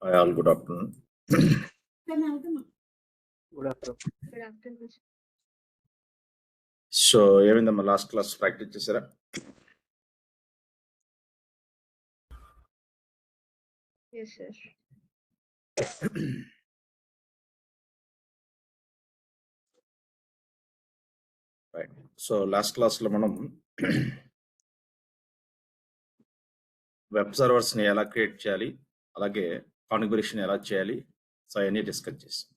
Hi all, good afternoon. Good afternoon. So ఏమైందమ్మా last class practice చేశారా? Yes, sir. Right. So last క్లాస్లో మనం web సర్వర్స్ని ఎలా create చేయాలి, అలాగే కాన్ఫిగరేషన్ ఎలా చేయాలి, సో అవన్నీ డిస్కస్ చేసాం.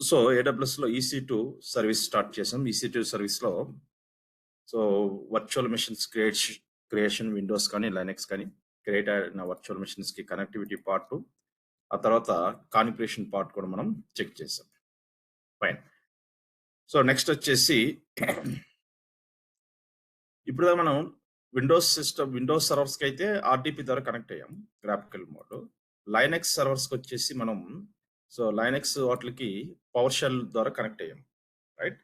సో ఏడబ్ల్యూఎస్లో EC2 సర్వీస్ స్టార్ట్ చేసాం. EC2 సర్వీస్లో so virtual machines creation Windows కానీ లైనెక్స్ కానీ క్రియేట్ అయిన వర్చువల్ మెషిన్స్కి కనెక్టివిటీ పార్ట్, ఆ తర్వాత కాన్ఫిగరేషన్ పార్ట్ కూడా మనం చెక్ చేసాం. ఫైన్. సో నెక్స్ట్ వచ్చేసి ఇప్పుడు మనం విండోస్ సర్వర్స్కి అయితే ఆర్డిపి ద్వారా కనెక్ట్ అయ్యాం గ్రాఫికల్ మోడ్. లైనెక్స్ సర్వర్స్కి వచ్చేసి మనం సో లైనెక్స్ వాటికి పవర్ షెల్ ద్వారా కనెక్ట్ అయ్యాం, రైట్.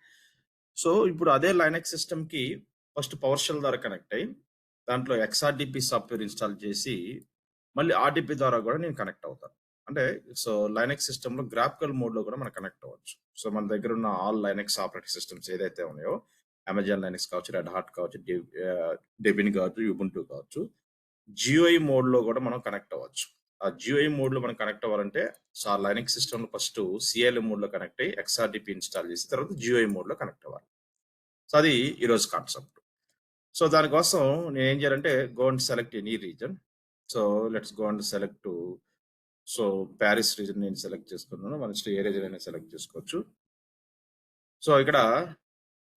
సో ఇప్పుడు అదే లైనెక్స్ సిస్టమ్కి ఫస్ట్ పవర్ షెల్ ద్వారా కనెక్ట్ అయ్యి దాంట్లో XRDP సాఫ్ట్వేర్ ఇన్స్టాల్ చేసి మళ్ళీ ఆర్డిపి ద్వారా కూడా నేను కనెక్ట్ అవుతాను. అంటే సో లైనెక్స్ సిస్టంలో గ్రాఫికల్ మోడ్లో కూడా మనం కనెక్ట్ అవ్వచ్చు. సో మన దగ్గర ఉన్న ఆల్ లైనెక్స్ ఆపరేటింగ్ సిస్టమ్స్ ఏదైతే ఉన్నాయో, అమెజాన్ లైనెక్స్ కావచ్చు, రెడ్ హాట్ కావచ్చు, డెబిన్ కావచ్చు, యుబుంటు కావచ్చు, GUI మోడ్లో కూడా మనం కనెక్ట్ అవ్వచ్చు. ఆ GUI మోడ్లో మనం కనెక్ట్ అవ్వాలంటే సో ఆ లైనెక్స్ సిస్టమ్లో ఫస్ట్ CLM మోడ్లో కనెక్ట్ అయ్యి XRDP ఇన్స్టాల్ చేసి తర్వాత GUI మోడ్లో కనెక్ట్ అవ్వాలి. సో అది ఈరోజు కాన్సెప్ట్. సో దానికోసం నేను ఏం చేయాలంటే go and select any reason. So let's go and select so Paris reason నేను సెలెక్ట్ చేసుకున్నాను. మన ఏ రీజన్ అయినా సెలెక్ట్ చేసుకోవచ్చు. సో ఇక్కడ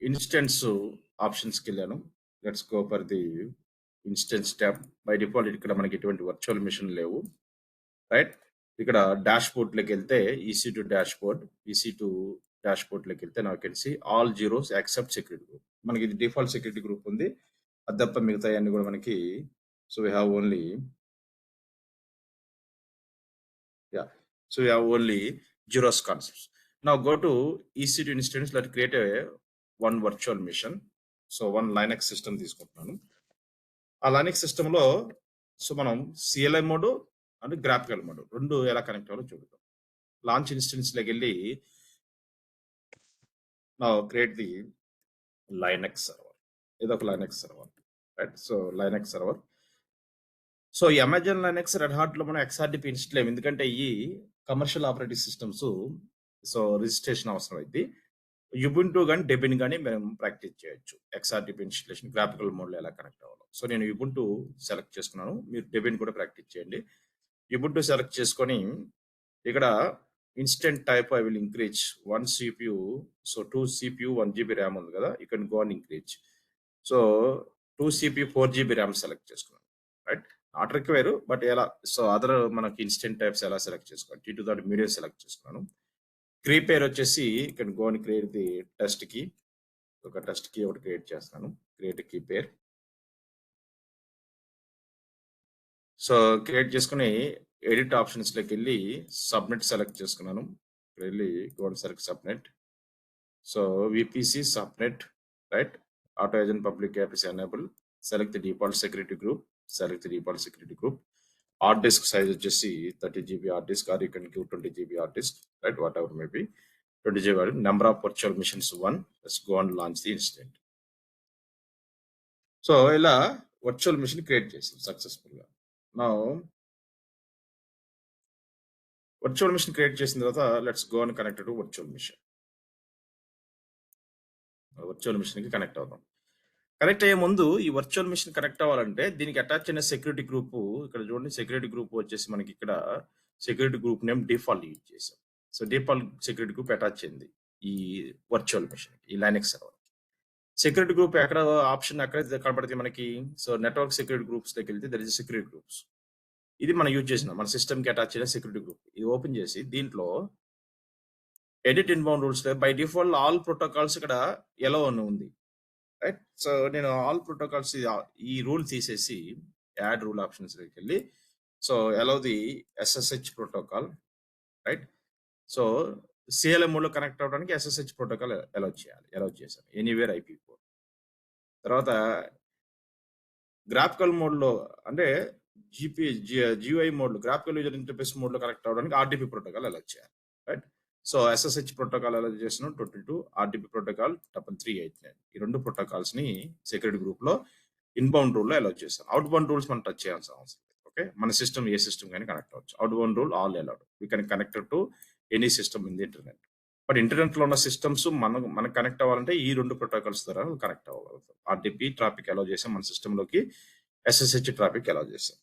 ఇన్స్టెన్స్ ఆప్షన్స్కి వెళ్ళాను. Let's go for the instance tab. By default ఇక్కడ మనకి ఎటువంటి వర్చువల్ మిషన్ లేవు, రైట్. ఇక్కడ డాష్ బోర్డ్లోకి వెళ్తే EC2 డాష్ బోర్డ్లోకి వెళ్తే నాకు తెలిసి all zeros accept security group, మనకి ఇది డిఫాల్ట్ సెక్యూరిటీ గ్రూప్ ఉంది. అది తప్ప మిగతా అన్ని కూడా మనకి so we have only zeros concepts. Now go to EC2 instance, let create one virtual machine. So one Linux system తీసుకుంటున్నాను. ఆ లైనక్స్ సిస్టంలో సో మనం CLI mode and graphical mode రెండు ఎలా కనెక్ట్ అవ్వాలో చూద్దాం. లాంచ్ ఇన్స్టెన్స్లోకి వెళ్ళి నా క్రియేట్ ది లైనక్స్ సర్వర్. ఇది ఒక Linux server, right. So Linux server. So ఈ అమెజాన్ లైనక్స్, రెడ్ హార్ట్లో మనం XRDP ఇన్స్టాల్ అయ్యాం, ఎందుకంటే ఈ commercial operating systems so registration అవసరం అయింది. యుబుంటు కానీ డెబిన్ కానీ మేము ప్రాక్టీస్ చేయొచ్చు. XRDP ఇన్స్టలేషన్ గ్రాఫికల్ మోడ్లో ఎలా కనెక్ట్ అవ్వాలో. సో నేను యుబుంటు సెలెక్ట్ చేసుకున్నాను, మీరు డెబిన్ కూడా ప్రాక్టీస్ చేయండి. యుబుంటు సెలెక్ట్ చేసుకొని ఇక్కడ instance type I will increase 1 CPU, so 2 CPU 1 GB RAM ఉంది కదా, you can go and increase. So 2 CPU 4 GB ర్యామ్ సెలెక్ట్ చేసుకున్నాను, రైట్. నాట్ రిక్వైర్, బట్ ఎలా సో అదర్ మనకి ఇన్స్టెంట్ టైప్స్ ఎలా సెలెక్ట్ చేసుకోవాలి. T2 దాటి మీడియం సెలెక్ట్ చేసుకున్నాను. కీ పేర్ వచ్చేసి ఇక్కడ గో అని క్రియేట్ ది టెస్ట్ కీ, ఒక టెస్ట్ కీ ఒకటి క్రియేట్ చేస్తాను. Create key pair. So create చేసుకుని ఎడిట్ ఆప్షన్స్లోకి వెళ్ళి సబ్మిట్ సెలెక్ట్ చేసుకున్నాను. వెళ్ళి go and select submit. So VPC subnet, right? Auto agent public app is enabled. Select the default security group. Select the default security group. Hard disk size వచ్చేసి 30 GB hard disk, or you can give 20 GB hard disk, right? Whatever may be. 20 GB hard disk. Number of virtual machines 1. Let's go and launch the instance. So ఇలా virtual machine create చేసాం సక్సెస్ఫుల్గా. నా virtual machine create చేసిన తర్వాత let's go and connect to virtual machine. Virtual మిషన్కి connect అవుదాం. Connect అయ్యే ముందు ఈ వర్చువల్ మిషన్ కనెక్ట్ అవ్వాలంటే దీనికి అటాచ్ అయిన సెక్యూరిటీ గ్రూప్, ఇక్కడ చూడండి సెక్యూరిటీ గ్రూప్ వచ్చేసి మనకి ఇక్కడ security group name default use చేసాం. So default security group attach అయింది ఈ వర్చువల్ మిషన్, ఈ లైనక్స్ సర్వర్. సెక్యూరిటీ గ్రూప్ ఎక్కడ ఆప్షన్ ఎక్కడ కనపడితే మనకి, సో నెట్వర్క్ సెక్యూరిటీ గ్రూప్స్ దగ్గరికి వెళ్తే దర్ ఇస్ సెక్యూరిటీ గ్రూప్స్. ఇది మనం యూజ్ చేసిన మన సిస్టమ్కి అటాచ్ అయిన సెక్యూరిటీ గ్రూప్. ఇది ఓపెన్ చేసి దీంట్లో edit inbound rules by default all protocols ఇక్కడ ఎలో అని ఉంది, రైట్? సో నేను ఆల్ ప్రోటోకాల్స్ ఈ రూల్ తీసేసి యాడ్ రూల్ ఆప్షన్స్ దగ్గరికి వెళ్ళి, so allow the SSH protocol, right? So CLM మోడ్లో కనెక్ట్ అవ్వడానికి SSH ప్రోటోకాల్ అలౌ చేశాను ఎనీవేర్ IP పోర్ట్. తర్వాత గ్రాఫికల్ మోడ్లో అంటే GUI మోడ్లో, గ్రాఫికల్ యూజర్ ఇంటర్ఫేస్ మోడ్లో కనెక్ట్ అవ్వడానికి RDP ప్రోటోకాల్ అలౌ చేయాలి, right? So SSH protocol allow చేసిన 22, RDP ప్రోటోకాల్ 3389. ఈ రెండు ప్రోటోకాల్స్ ని సెక్యూరిటీ గ్రూప్ లో ఇన్బౌండ్ రూల్ లో అలౌ చేస్తాను. అవుట్ బౌండ్ రూల్స్ మనం టచ్ చేయాల్సిన అవసరం లేదు. ఓకే, మన సిస్టమ్ ఏ సిస్టమ్ కానీ కనెక్ట్ అవ్వచ్చు. Out bound rule all allowed. We can connected to any system in the internet. But internet లో ఉన్న సిస్టమ్స్ మనకు కనెక్ట్ అవ్వాలంటే ఈ రెండు ప్రోటోకాల్స్ ద్వారా కనెక్ట్ అవ్వగలుగుతాం. RDP ట్రాఫిక్ అలౌ చేసాం మన సిస్టమ్ లోకి, SSH ట్రాఫిక్ అలౌ చేసాం.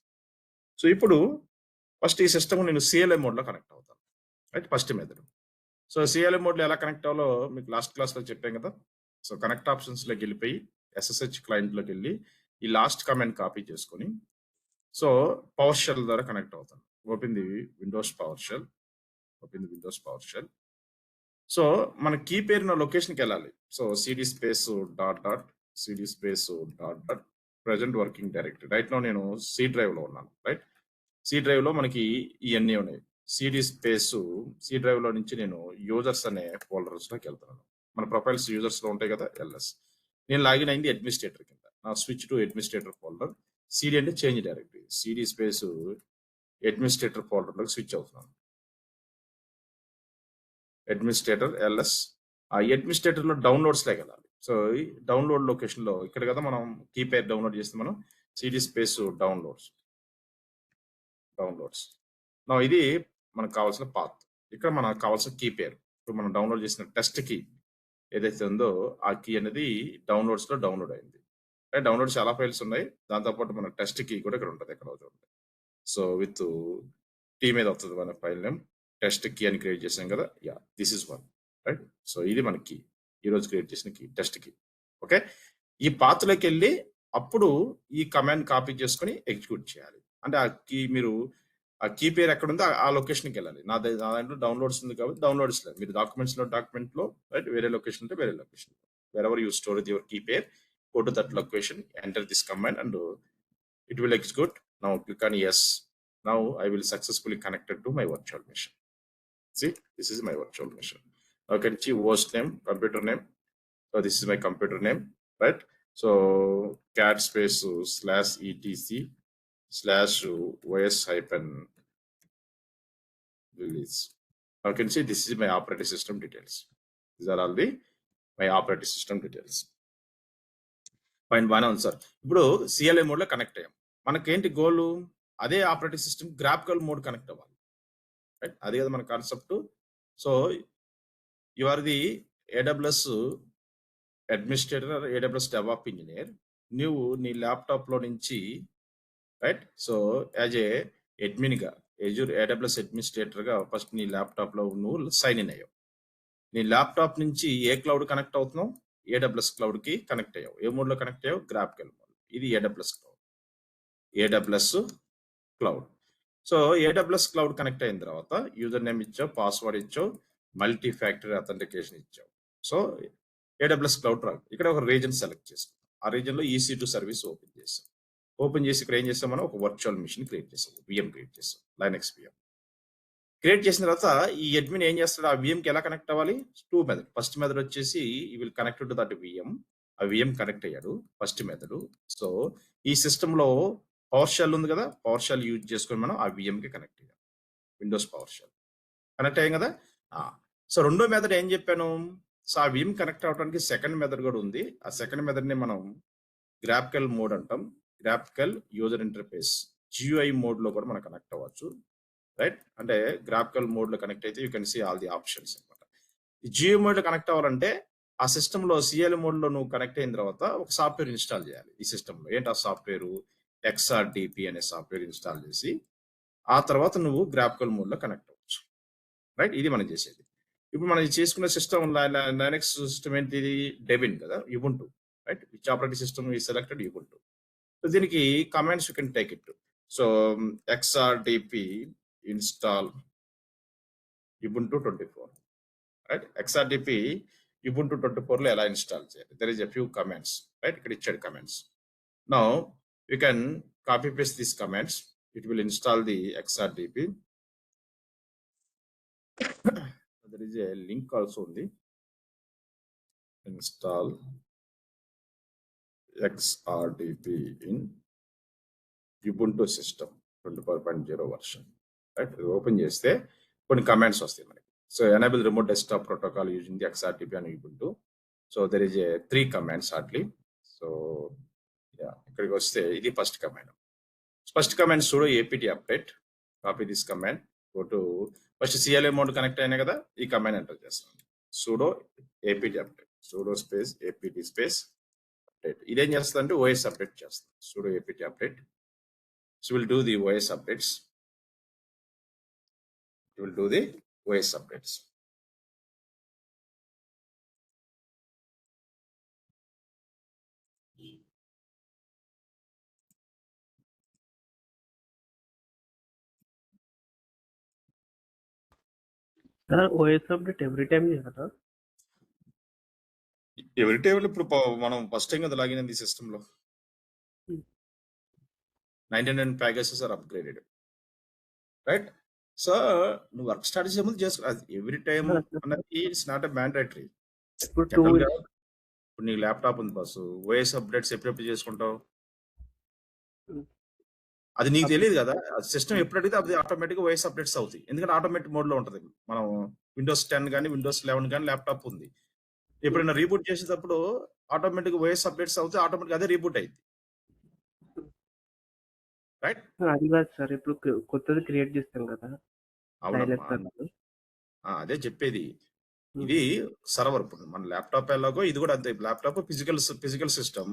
సో ఇప్పుడు ఫస్ట్ ఈ సిస్టమ్ నేను CLM మోడ్ లో కనెక్ట్ అవుతాను, right? First method. So CLM మోడ్లో ఎలా కనెక్ట్ అవ్వాలో మీకు లాస్ట్ క్లాస్లో చెప్పాం కదా. సో కనెక్ట్ ఆప్షన్స్లోకి వెళ్ళిపోయి SSH క్లయింట్లోకి వెళ్ళి ఈ లాస్ట్ కమెంట్ కాపీ చేసుకొని, సో పవర్ షెల్ ద్వారా కనెక్ట్ అవుతాను. Open the Windows PowerShell. So మన కీ పేరున లొకేషన్కి వెళ్ళాలి. So CD space dot dot present working directory. Right now నేను C డ్రైవ్లో ఉన్నాను, రైట్? C డ్రైవ్లో మనకి ఇవన్నీ ఉన్నాయి. CD డ్రైవ్ లో నుంచి నేను యూజర్స్ అనే ఫోల్డర్స్ లోకి వెళ్తున్నాను. మన ప్రొఫైల్స్ యూజర్స్ లో ఉంటాయి కదా, LS. నేను లాగిన్ అయింది అడ్మినిస్ట్రేటర్ కింద. నా switch to administrator folder. CD అంటే change directory. CD space administrator folder లోకి స్విచ్ అవుతున్నాను. Administrator LS. ఆ అడ్మినిస్ట్రేటర్ లో డౌన్లోడ్స్ లోకి వెళ్ళాలి. సో ఈ డౌన్లోడ్ లొకేషన్ లో ఇక్కడ కదా మనం కీ పేర్ డౌన్లోడ్ చేస్తే మనం CD స్పేస్ డౌన్లోడ్స్. నా ఇది మనకు కావాల్సిన పాత్. ఇక్కడ మనకు కావాల్సిన కీ పేరు. ఇప్పుడు మనం డౌన్లోడ్ చేసిన టెస్ట్ కీ ఏదైతే ఉందో ఆ కీ అనేది డౌన్లోడ్స్ లో డౌన్లోడ్ అయింది. డౌన్లోడ్ చాలా ఫైల్స్ ఉన్నాయి. దాంతోపాటు మన టెస్ట్ కీ కూడా ఇక్కడ ఉంటుంది, ఎక్కడ ఉంటుంది. సో విత్ టీ మీద వస్తుంది మన ఫైల్ నేమ్. టెస్ట్ కీ అని క్రియేట్ చేసాం కదా, yeah this is one, right? So ఇది మన కీ, ఈరోజు క్రియేట్ చేసిన కీ, టెస్ట్ కీ. ఓకే, ఈ పాత్లోకి వెళ్ళి అప్పుడు ఈ కమాండ్ కాపీ చేసుకొని ఎగ్జిక్యూట్ చేయాలి. అంటే ఆ కీ మీరు ఆ కీ పేరు ఎక్కడ ఉందో ఆ లొకేషన్కి వెళ్ళాలి. నా దాంట్లో డౌన్లోడ్స్ ఉంది కాబట్టి డౌన్లోడ్స్ లేదు. మీరు డాక్యుమెంట్ లో రైట్, వేరే లొకేషన్ ఉంటే వేరే location. Wherever you store your key pair, go to that location, enter this command, and it will execute. Now click on yes. Now I will successfully connected to my virtual machine. See, this is my virtual machine. Now you can see host name, computer name. So this is my computer name, right? So cat space /etc/os hyphen release. Now you can see this is my operating system details. These are all my operating system details. Fine, బాగానే ఉంది sir. ఇప్పుడు CLM mode లో connect అయ్యాం. మనకేంటి గోల్? అదే operating system graphical mode connect అవ్వాలి, right? అదే కదా మన concept. So you are the AWS administrator, AWS DevOps engineer. నువ్వు నీ ల్యాప్టాప్ లో నుంచి, right? So as a admin గా, AWS అడ్మినిస్ట్రేటర్ గా ఫస్ట్ నీ ల్యాప్టాప్ లో నువ్వు సైన్ ఇన్ అయ్యావు. నీ ల్యాప్టాప్ నుంచి ఏ క్లౌడ్ కనెక్ట్ అవుతున్నావు? AWS క్లౌడ్ కి కనెక్ట్ అయ్యావు. ఏ మోడ్ లో కనెక్ట్ అయ్యావు? Graphical mode. ఇది AWS cloud. So AWS cloud connect అయిన తర్వాత యూజర్ నేమ్ ఇచ్చావు, పాస్వర్డ్ ఇచ్చావు, మల్టీ ఫ్యాక్టరీ అథెంటికేషన్ ఇచ్చావు. సో AWS క్లౌడ్ రాదు. ఇక్కడ ఒక రీజన్ సెలెక్ట్ చేసుకున్నాం. ఆ రీజన్ లో EC2 సర్వీస్ ఓపెన్ చేసాం. ఓపెన్ చేసి ఇక్కడ ఏం చేస్తాం, మనం ఒక వర్చువల్ మిషన్ క్రియేట్ చేసాం, VM క్రియేట్ చేసాం, లైనక్స్ VM. క్రియేట్ చేసిన తర్వాత ఈ అడ్మిన్ ఏం చేస్తాడు? ఆ వీఎంకి ఎలా కనెక్ట్ అవ్వాలి? 2 మెథడ్. ఫస్ట్ మెథడ్ వచ్చేసి ఈ will connect to that VM. ఆ వీఎం కనెక్ట్ అయ్యాడు ఫస్ట్ మెథడ్. సో ఈ సిస్టమ్‌లో పవర్ షెల్ ఉంది కదా! పవర్ షెల్ యూజ్ చేసుకొని మనం ఆ వీఎంకి కనెక్ట్ అయ్యాం. Windows PowerShell. కనెక్ట్ అయ్యాం కదా! ఆ! సో రెండో మెథడ్ ఏం చెప్పాను? సో ఆ వీఎం కనెక్ట్ అవ్వడానికి సెకండ్ మెథడ్ కూడా ఉంది. ఆ సెకండ్ మెథడ్‌ని మనం గ్రాఫికల్ మోడ్ అంటాం. గ్రాఫికల్ యూజర్ ఇంటర్ఫేస్ GUI మోడ్‌లో కూడా మనం కనెక్ట్ అవ్వచ్చు. రైట్? అంటే గ్రాఫికల్ మోడ్‌లో కనెక్ట్ అయితే you can see all the options అన్నమాట. ఈ GUI మోడ్‌లో కనెక్ట్ అవ్వాలంటే ఆ సిస్టమ్‌లో CL మోడ్‌లో నువ్వు కనెక్ట్ అయిన తర్వాత ఒక సాఫ్ట్‌వేర్ ఇన్‌స్టాల్ చేయాలి ఈ సిస్టమ్‌లో. ఏంటి ఆ సాఫ్ట్‌వేరు? XRDP అనే సాఫ్ట్‌వేర్ ఇన్‌స్టాల్ చేసి ఆ తర్వాత నువ్వు గ్రాఫికల్ మోడ్‌లో కనెక్ట్ అవ్వచ్చు. రైట్? ఇది మనం చేసేది. ఇప్పుడు మనం చేసుకున్న సిస్టమ్ లైనక్స్ సిస్టమ్ ఏంటిది? డెబిన్ కదా! Ubuntu. Right? Which operating system we selected? Ubuntu. So దీనికి commands you can take it. So XRDP install Ubuntu 24. Right? XRDP Ubuntu 24లో ఎలా ఇన్‌స్టాల్ చేయాలి? There is a few commands. Right? ఇక్కడ ఇచ్చాడు commands. Now you can copy paste these commands. It will install the XRDP. There is a link also ఉంది. ఇన్‌స్టాల్ XRDP in Ubuntu system 24.0 version. Right? ఇది open చేస్తే కొన్ని commands వస్తాయి మనకి. So enable remote desktop protocol using the XRDP and Ubuntu. So there is a 3 commands hardly. So ఇక్కడికి వస్తే ఇది first command. First command sudo apt update. Copy this command. Go to first CLA mode connect అయినా కదా! ఈ command enter చేస్తాం. sudo apt update. sudo space apt space update. ఇదేం చేస్తుందంటే OS update చేస్తుంది. sudo apt update. So we'll do the OS updates. It will do the OS updates. OS update every time చేయాలా? Every time ఇప్పుడు మనం first time కదా login అయింది system లో. 99 packages are upgraded. Right? So నువ్వు work start చేసే ముందు చేసుకో. ఎవ్రీ టైం అన్నది ఇట్స్ నాట్ ఎ మ్యాండేటరీ. ఇప్పుడు జనరల్ గా ఇప్పుడు నీకు ల్యాప్టాప్ ఉంది బస్సు, OS అప్డేట్స్ ఎప్పుడెప్పుడు చేసుకుంటావు? అది నీకు తెలియదు కదా! సిస్టమ్ ఎప్పుడు అడిగితే అది ఆటోమేటిక్గా OS అప్డేట్స్ అవుతాయి. ఎందుకంటే ఆటోమేటిక్ మోడ్ లో ఉంటది. మనం విండోస్ 10 కానీ విండోస్ 11 కానీ ల్యాప్టాప్ ఉంది. ఎప్పుడైనా రీబూట్ చేసేటప్పుడు ఆటోమేటిక్ OS అప్డేట్స్ అవుతాయి. ఆటోమేటిక్ అదే రీబూట్ అయింది. రైట్? అది కాదు సార్, ఇప్పుడు కొత్తది క్రియేట్ చేస్తాం కదా అవునమ్మా. Linux. అదే చెప్పేది. ఇది సర్వర్. ఇప్పుడు మన ల్యాప్టాప్ ఎలాగో ఇది కూడా అంతే. Laptop physical system.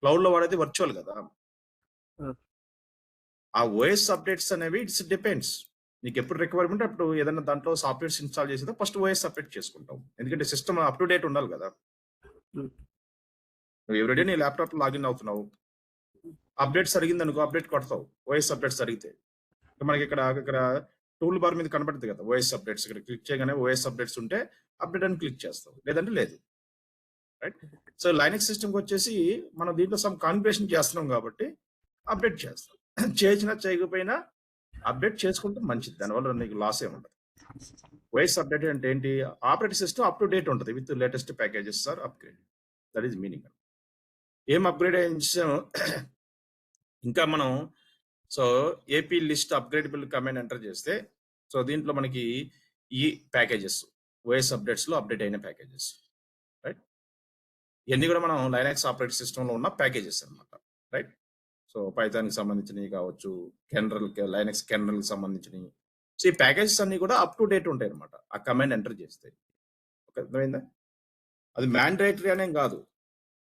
క్లౌడ్ లో వాడేది వర్చువల్ కదా! ఆ OS అప్డేట్స్ అనేవి ఇట్స్ డిపెండ్స్. నీకు ఎప్పుడు రిక్వైర్మెంట్ అప్పుడు ఏదైనా దాంట్లో సాఫ్ట్వేర్స్ ఇన్స్టాల్ చేసేదో ఫస్ట్ OS అప్డేట్ చేసుకుంటావు. ఎందుకంటే సిస్టమ్ అప్ టు డేట్ ఉండాలి కదా! నువ్వు ఎవ్రీడే నీ ల్యాప్టాప్ లాగిన్ అవుతున్నావు. అప్డేట్స్ అడిగింది అనుకో అప్డేట్ కొడతావు. OS అప్డేట్స్ అడిగితే. మనకి ఇక్కడ టూల్ బార్ మీద కనబడుతుంది కదా! OS updates. ఇక్కడ క్లిక్ చేయగానే OS అప్డేట్స్ ఉంటే అప్డేట్ అని క్లిక్ చేస్తావు. లేదంటే లేదు. రైట్? సో లైనక్స్ సిస్టమ్‌కి వచ్చేసి మనం దీంట్లో సమ్ కాన్ఫిగరేషన్ చేస్తున్నాం కాబట్టి అప్డేట్ చేస్తాం. చేసినా చేయకపోయినా అప్డేట్ చేసుకుంటే మంచిది. దానివల్ల నీకు లాస్ ఏమి ఉండదు. OS అప్డేట్ అంటే ఏంటి? Operating system up to date ఉంటది with latest packages or upgrade. That is meaning. ఏం అప్‌గ్రేడ్ చేసాం ఇంకా మనం so AP list upgradable command enter చేస్తే సో దీంట్లో మనకి ఈ ప్యాకేజెస్ OS అప్డేట్స్‌లో అప్డేట్ అయిన ప్యాకేజెస్. రైట్? ఇయన్నీ కూడా మనం లైనక్స్ ఆపరేటింగ్ సిస్టమ్‌లో ఉన్న ప్యాకేజెస్ అన్నమాట. రైట్? సో పైథాన్‌కి సంబంధించినవి కావచ్చు, లైనక్స్ కెర్నల్‌కి సంబంధించినవి. సో ఈ ప్యాకేజెస్ అన్నీ కూడా అప్ టు డేట్ ఉంటాయి అన్నమాట. ఆ కమాండ్ ఎంటర్ చేస్తే. ఓకే, అర్థమైందా? అది మ్యాండేటరీ అనేం కాదు.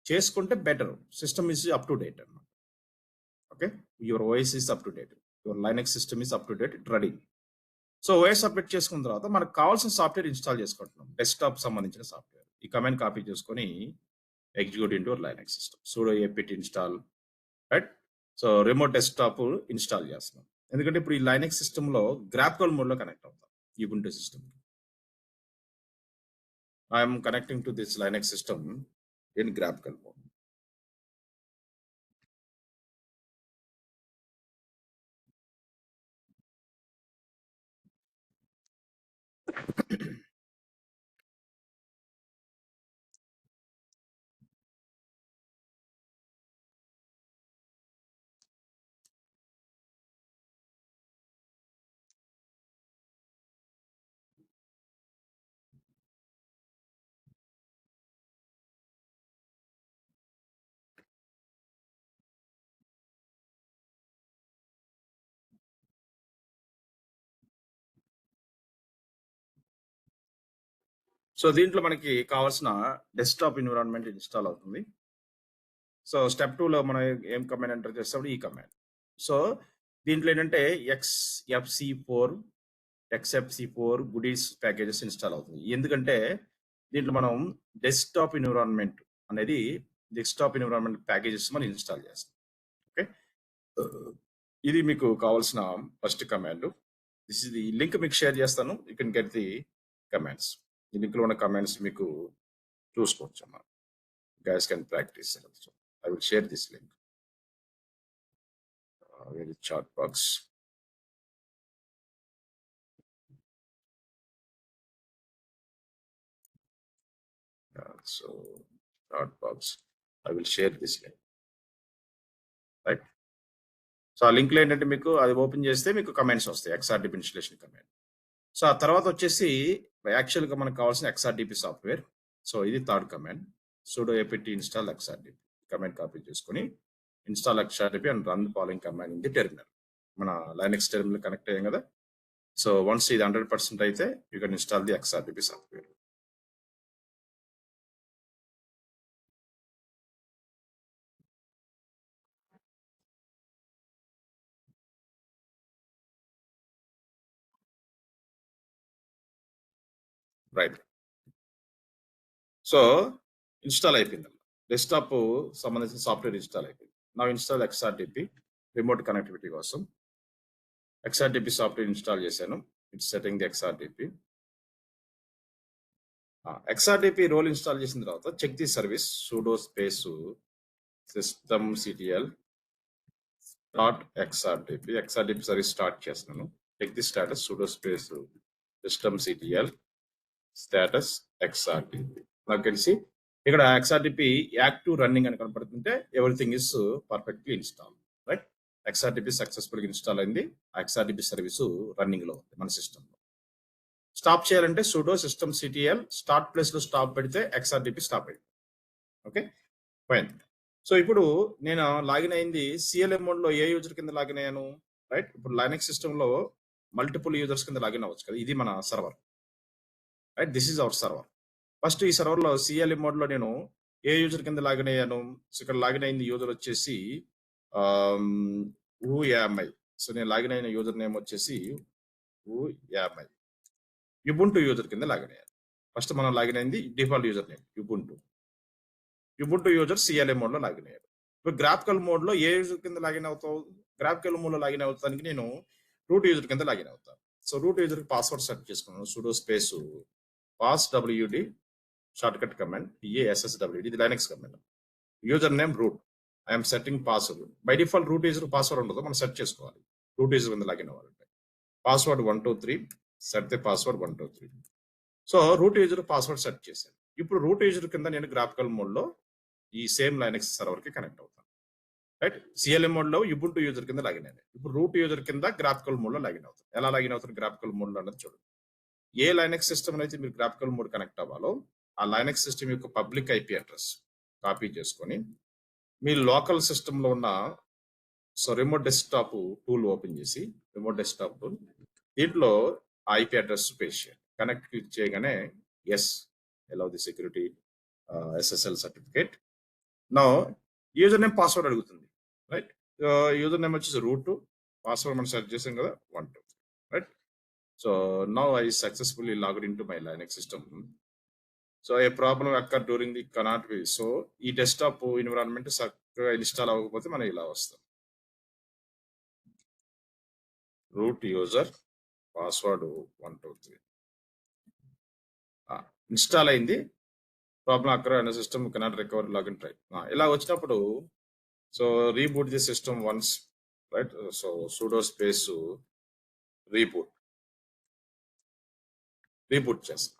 చేసుకుంటే better. System is up to date అన్నమాట. Okay? Your OS is up to date. Your Linux system is up to date. It ready. So OS update చేసుకున్న తర్వాత మనకు కావాల్సిన సాఫ్ట్వేర్ ఇన్‌స్టాల్ చేసుకుంటున్నాం. డెస్క్‌టాప్ సంబంధించిన సాఫ్ట్వేర్. ఈ కమాండ్ కాపీ చేసుకొని execute into your Linux system. sudo apt install. Right? So remote desktop install చేస్తున్నాం. ఎందుకంటే ఇప్పుడు ఈ లైనక్స్ సిస్టమ్‌లో గ్రాఫికల్ మోడ్‌లో కనెక్ట్ అవుతాం. Ubuntu system. I am connecting to this Linux system in graphical mode. So దీంట్లో మనకి కావాల్సిన డెస్క్టాప్ ఎన్విరాన్మెంట్ ఇన్‌స్టాల్ అవుతుంది. సో స్టెప్ 2లో మనం ఏం కమాండ్ ఎంటర్ చేస్తామంటే ఈ కమాండ్. సో దీంట్లో ఏంటంటే XFC4 గుడీస్ ప్యాకేజెస్ ఇన్‌స్టాల్ అవుతుంది. ఎందుకంటే దీంట్లో మనం డెస్క్టాప్ ఎన్విరాన్మెంట్ ప్యాకేజెస్ మనం ఇన్‌స్టాల్ చేస్తాం. ఓకే. ఇది మీకు కావాల్సిన first command. This is the link మీకు షేర్ చేస్తాను. You can get the commands. ఈ లింక్‌లో ఉన్న కమాండ్స్ మీకు చూసుకోవచ్చు అన్నమాట. Guys can practice. So I will share this link. Where is chat box? So chat box. I will share this link. Right. So ఆ లింక్లో ఏంటంటే మీకు అది ఓపెన్ చేస్తే మీకు కమెంట్స్ వస్తాయి XRDP ఇన్స్టలేషన్ కమాండ్. సో ఆ తర్వాత వచ్చేసి యాక్చువల్గా మనకు కావాల్సిన XRDP సాఫ్ట్వేర్. సో ఇది third command. sudo apt install XRDP command copy చేసుకొని install XRDP and run following command in the terminal. మన లైనక్స్ టెర్మినల్ కనెక్ట్ అయ్యాం కదా. సో వన్స్ ఇది 100% అయితే you can install the XRDP software. Right. So install అయిపోయింది. Desktop సంబంధించిన software install అయిపోయింది. నా ఇన్స్టాల్ XRDP రిమోట్ కనెక్టివిటీ కోసం XRDP సాఫ్ట్వేర్ ఇన్స్టాల్ చేశాను. It's setting the XRDP. XRDP role install చేసిన తర్వాత check the service sudo space systemctl dot XRDP service start చేస్తున్నాను. Check the status sudo space systemctl status XRDP. నాకు తెలిసి ఇక్కడ XRDP active running అని కనపడుతుంటే everything is perfectly install. Right. XRDP సక్సెస్ఫుల్గా install అయింది. XRDP సర్వీస్ రన్నింగ్ లో ఉంది మన సిస్టంలో. స్టాప్ చేయాలంటే sudo systemctl స్టార్ట్ ప్లేస్ లో స్టాప్ పెడితే XRDP స్టాప్ అయింది. Okay fine. సో ఇప్పుడు నేను లాగిన్ అయింది CLM మోడ్ లో ఏ యూజర్ కింద లాగిన్ అయ్యాను. రైట్. ఇప్పుడు లైనక్స్ సిస్టమ్ లో మల్టిపుల్ యూజర్స్ కింద లాగిన్ అవ్వచ్చు కదా. ఇది మన server. Right. This is our server. First ఈ సర్వర్ లో CLM మోడ్ లో నేను ఏ యూజర్ కింద లాగిన్ అయ్యాను. సో ఇక్కడ లాగిన్ అయింది యూజర్ వచ్చేసి UAMI. సో నేను లాగిన్ అయిన యూజర్ నేమ్ వచ్చేసి UAMI. యుబుంటు యూజర్ కింద లాగిన్ అయ్యాను. ఫస్ట్ మనం లాగిన్ అయింది default user name Ubuntu user CLM mode లో లాగిన్ అయ్యారు. ఇప్పుడు గ్రాఫికల్ మోడ్ లో ఏ యూజర్ కింద లాగిన్ అవుతావు. గ్రాఫికల్ మోడ్ లో లాగిన్ అవుతానికి నేను రూట్ యూజర్ కింద లాగిన్ అవుతాను. So root user password set చేసుకున్నాను. sudo space passwd shortcut command PASSWD. ఇది Linux command. User name root. I'm setting password. By default root user password ఉండదు, మనం set చేసుకోవాలి. రూట్ యూజర్ కింద లాగిన్ అవ్వాలంటే password 123 set the password 123. So root user password set చేశాను. ఇప్పుడు route user కింద నేను గ్రాఫికల్ మోడ్ లో ఈ సేమ్ లైనక్స్ సర్వర్ కి కనెక్ట్ అవుతాను. రైట్. CLM మోడ్ లో యుబుంటు యూజర్ కింద లాగిన్ అయ్యాను. ఇప్పుడు రూట్ యూజర్ కింద గ్రాఫికల్ మోడ్ లో లాగిన్ అవుతాను. ఎలా లాగిన్ అవుతారు గ్రాఫికల్ మోడ్ లో అన్నది చూడండి. ఏ లైనక్స్ సిస్టమ్ అయితే మీరు గ్రాఫికల్ మోడ్ కనెక్ట్ అవ్వాలో ఆ లైనక్స్ సిస్టమ్ యొక్క పబ్లిక్ IP అడ్రస్ కాపీ చేసుకొని మీ లోకల్ సిస్టమ్ లో ఉన్న రిమోట్ డెస్క్టాప్ టూల్ ఓపెన్ చేసి రిమోట్ డెస్క్టాప్ టూల్ దీంట్లో IP అడ్రస్ పేస్ట్ చేయండి. కనెక్ట్ క్లిక్ చేయగానే yes allow the security SSL certificate. నా యూజర్ నేమ్ పాస్వర్డ్ అడుగుతుంది. రైట్. యూజర్ నేమ్ వచ్చేసి రూట్, పాస్వర్డ్ మనం సెట్ చేసాం కదా 12. Right. So now I successfully logged into my Linux system. So a problem occur during the cannot be. So ఈ desktop environment చక్కగా install అవ్వకపోతే మనం ఇలా వస్తాం. రూట్ యూజర్ పాస్వర్డ్ 123 ఇన్స్టాల్ అయింది. ప్రాబ్లం అక్కర్ అనే system cannot recover login try. ఇలా వచ్చినప్పుడు so reboot the system once. Right. So sudo space reboot. Reboot చేస్తాం.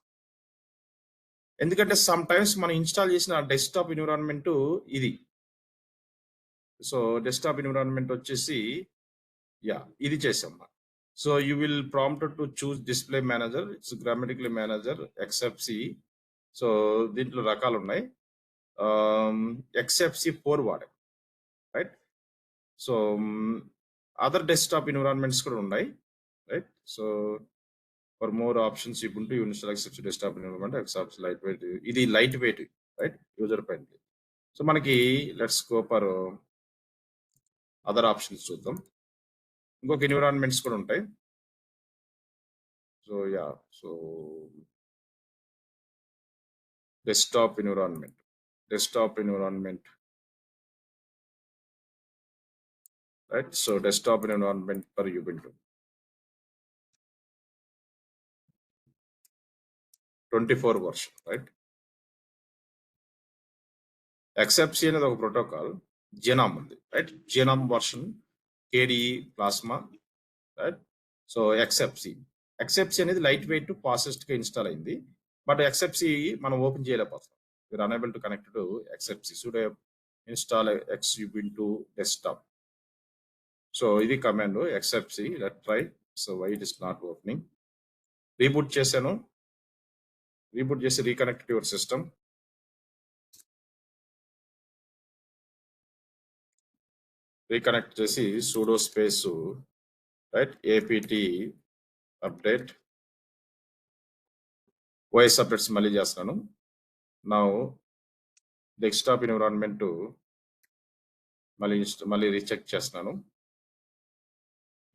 ఎందుకంటే సమ్ టైమ్స్ మనం ఇన్‌స్టాల్ చేసిన డెస్క్‌టాప్ ఎన్విరాన్మెంట్ ఇది. సో, డెస్క్‌టాప్ ఎన్విరాన్మెంట్ వచ్చేసి ఇది చేసాం మనం. So, you will prompted to choose display manager, it's grammatical manager, XFC. So, దీంట్లో రకాలున్నాయి. ఎక్స్ఎఫ్‌సి 4 వాడాం. Right? So, other desktop environments కూడా ఉన్నాయి. Right? So, for more options Ubuntu you install XFC desktop environment, XFC lightweight. ఇది lightweight. Right? User friendly. So, మనకి let's go for other options చూద్దాం. ఇంకొక environments కూడా ఉంటాయి. So, so desktop environment right? So desktop environment for Ubuntu 24 version, right? XFC అనేది ఒక protocol, Genome ఉంది, right? Genome version KDE Plasma, right? So XFC అనేది lightweight fastest గా ఇన్స్టాల్ అయింది. బట్ XFC మనం ఓపెన్ చేయలేకపోతాం. We're unable to connect to XFC. sudo install Ubuntu desktop. So ఇది command XFC. Let try. So why it is not opening. Reboot చేశాను. Reboot చేసి reconnect to your system. Reconnect చేసి sudo space right apt update OS updates మళ్ళీ చేస్తున్నాను. నా desktop environment మళ్ళీ recheck చేస్తున్నాను.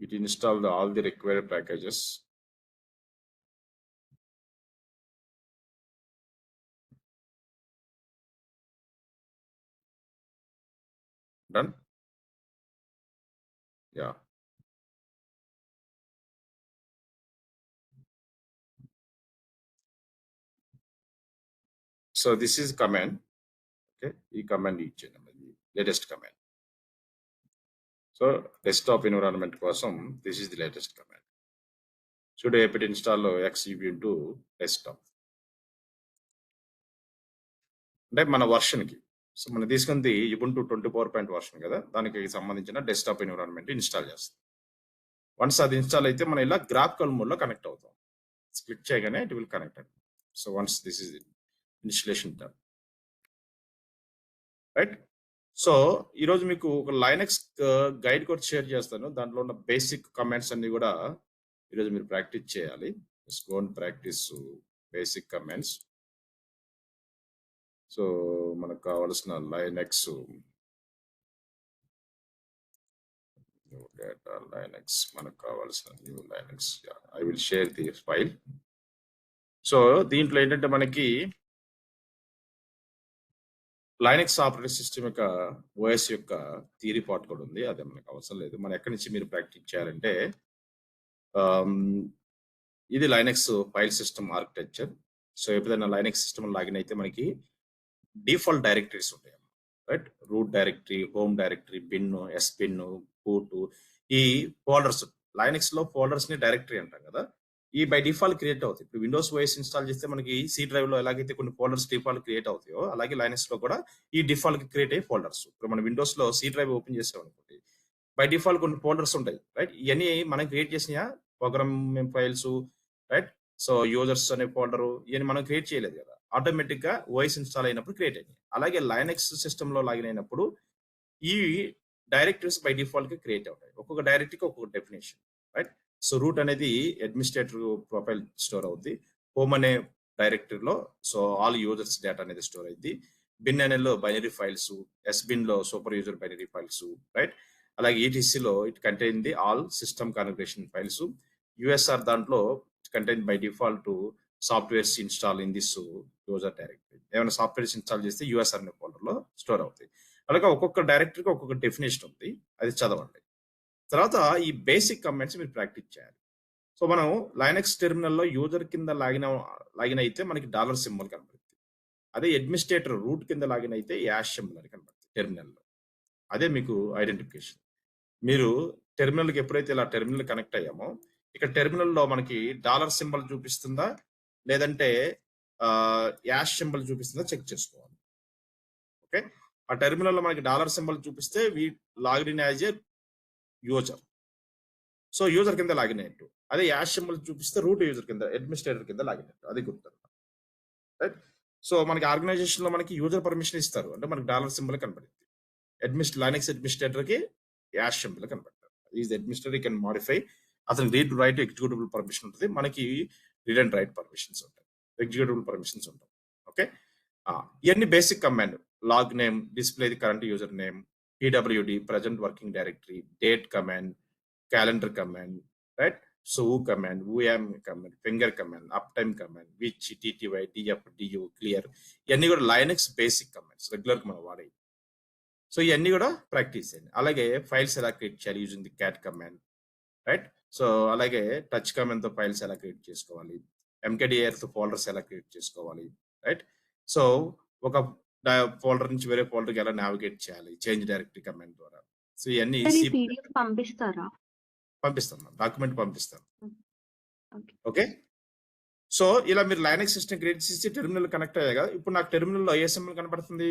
It install all the required packages. Done. So this is command. Okay, ఈ command ఇచ్చేయండి, latest command. So desktop environment కోసం this is the latest command. sudo apt install Ubuntu desktop. అంటే మన వర్షన్కి. So మనం తీసుకుంది Ubuntu 24 version కదా, దానికి సంబంధించిన డెస్క్టాప్ ఎన్విరాన్మెంట్ ఇన్స్టాల్ చేస్తాం. వన్స్ అది ఇన్స్టాల్ అయితే మనం ఇలా గ్రాఫికల్ మోడ్లో కనెక్ట్ అవుతాం. క్లిక్ చేయగానే it will connect. So once this is installation done, right? So ఈరోజు మీకు ఒక లైనక్స్ గైడ్ కూడా షేర్ చేస్తాను. దాంట్లో ఉన్న బేసిక్ కమాండ్స్ అన్ని కూడా ఈరోజు మీరు ప్రాక్టీస్ చేయాలి. Go and practice basic commands. So మనకు కావాల్సిన లైనక్స్ లైనక్స్ మనకు కావాల్సిన new Linux. I will share the file. So దీంట్లో ఏంటంటే మనకి లైనక్స్ ఆపరేటింగ్ సిస్టమ్ యొక్క ఓఎస్ యొక్క థియరీ పార్ట్ కూడా ఉంది. అదే మనకు అవసరం లేదు. మనం ఎక్కడి నుంచి మీరు ప్రాక్టీస్ చేయాలంటే ఇది Linux file system architecture. So ఎప్పుడైనా లైనక్స్ సిస్టమ్ లాగిన్ అయితే మనకి డిఫాల్ట్ డైరెక్టరీస్ ఉంటాయి, right? Root directory, home directory, bin, sbin, boot, ఈ ఫోల్డర్స్. లైనక్స్ లో ఫోల్డర్స్ ని డైరెక్టరీ అంటాం కదా, ఈ బై డిఫాల్ట్ క్రియేట్ అవుతాయి. ఇప్పుడు విండోస్ ఓఎస్ ఇన్స్టాల్ చేస్తే మనకి సి డ్రైవ్ లో ఎలాగైతే కొన్ని ఫోల్డర్స్ డిఫాల్ట్ క్రియేట్ అవుతాయో, అలాగే లైనక్స్ లో కూడా ఈ డిఫాల్ట్ క్రియేట్ అయ్యే ఫోల్డర్స్. ఇప్పుడు మన విండోస్ లో సి డ్రైవ్ ఓపెన్ చేసాం అనుకోండి, బై డిఫాల్ట్ కొన్ని ఫోల్డర్స్ ఉంటాయి, రైట్? ఇవన్నీ మనం క్రియేట్ చేసిన programme files, right? So users అనే ఫోల్డర్, ఇవన్నీ మనం క్రియేట్ చేయలేదు కదా, ఆటోమేటిక్ గా ఓఎస్ ఇన్స్టాల్ అయినప్పుడు క్రియేట్ అయింది. అలాగే లైనక్స్ సిస్టమ్ లో లాగిన్ అయినప్పుడు ఈ డైరెక్టరీస్ బై డిఫాల్ట్ గా క్రియేట్ అవుతాయి. ఒక్కొక్క డైరెక్టరీకి ఒక్కొక్క డెఫినేషన్, రైట్? సో రూట్ అనేది అడ్మినిస్ట్రేటర్ ప్రొఫైల్ స్టోర్ అవుద్ది. హోమ్ అనే డైరెక్టరీలో సో ఆల్ యూజర్స్ డేటా అనేది స్టోర్ అయింది. బిన్ అనేలో బైనరీ ఫైల్స్, ఎస్బిన్ లో super user binary files, right? అలాగే ఈటీసీలో it contain the all system configuration files. USR దాంట్లో contain by default softwares install in this user directory. ఏమైనా softwares install చేస్తే USR అనే ఫోల్డర్ లో స్టోర్ అవుతాయి. అలాగే ఒక్కొక్క డైరెక్టరీకి ఒక్కొక్క డెఫినేషన్ ఉంది, అది చదవండి. తర్వాత ఈ బేసిక్ కమెంట్స్ మీరు ప్రాక్టీస్ చేయాలి. సో మనం లైనక్స్ టెర్మినల్లో యూజర్ కింద లాగిన్ అయితే మనకి డాలర్ సింబల్ కనబడుతుంది. అదే అడ్మినిస్ట్రేటర్ రూట్ కింద లాగిన్ అయితే యాష్ సింబల్ అని కనబడుతుంది టెర్మినల్లో. అదే మీకు ఐడెంటిఫికేషన్. మీరు టెర్మినల్కి ఎప్పుడైతే ఇలా టెర్మినల్ కనెక్ట్ అయ్యామో, ఇక్కడ టెర్మినల్లో మనకి డాలర్ సింబల్ చూపిస్తుందా, లేదంటే యాష్ సింబల్ చూపిస్తుందా చెక్ చేసుకోవాలి. ఓకే, ఆ టెర్మినల్ లో మనకి డాలర్ సింబల్ చూపిస్తే we login in as a user. So user కింద లాగిన్ అయ్యట్టు. అదే యాష్ సింబల్ చూపిస్తే రూట్ యూజర్ కింద, అడ్మినిస్ట్రేటర్ కింద లాగిన్ అయ్యట్టు. అది గుర్తు. రైట్. సో మనకి ఆర్గనైజేషన్ లో మనకి యూజర్ పర్మిషన్ ఇస్తారు, అంటే మనకి డాలర్ సింబల్ కనపడుతుంది. లైనక్స్ అడ్మినిస్ట్రేటర్ కి యాష్ సింబల్ కనపడతారు. ఈజ్ అడ్మినిస్ట్రేటర్ కెన్ మాడిఫై, అతను రీడ్ రైట్ ఎగ్జిక్యూటిబుల్ పర్మిషన్ ఉంటుంది, మనకి రీడ్ అండ్ రైట్ పర్మిషన్స్ ఉంటాయి, ఎగ్జిక్యూటిబుల్ పర్మిషన్స్ ఉంటాయి. ఓకే, ఇవన్నీ basic command. Logname, display the current user name, PWD present working directory, date command, calendar command, right. So command, ఊఎం command, finger command, uptime command, which, TTY, DF, DU, clear, ఇవన్నీ కూడా Linux basic commands, regular గా మనం వాడే. So ఇవన్నీ కూడా practice చేయండి. అలాగే ఫైల్స్ ఎలా క్రియేట్ చేయాలి using the cat command, right. So అలాగే టచ్ కమాండ్ తో ఫైల్స్ ఎలా క్రియేట్ చేసుకోవాలి, ఎంకేడిఆర్ తో ఫోల్డర్స్ ఎలా క్రియేట్ చేసుకోవాలి, రైట్. సో ఒక ఫోల్డర్ నుంచి వేరే ఫోల్డర్కి ఎలా నావిగేట్ చేయాలి చేంజ్ డైరెక్టరీ కమాండ్ ద్వారా. సో ఇవన్నీ పీడిఎఫ్ పంపిస్తారా? పంపిస్తాను, డాక్యుమెంట్ పంపిస్తాను. ఓకే. ఓకే, సో ఇలా మీరు లైనక్స్ సిస్టమ్ క్రియేట్ చేసి టెర్మినల్ కనెక్ట్ అయ్యాయి కదా. ఇప్పుడు నాకు టెర్మినల్లో ఏ సింబల్ కనపడుతుంది,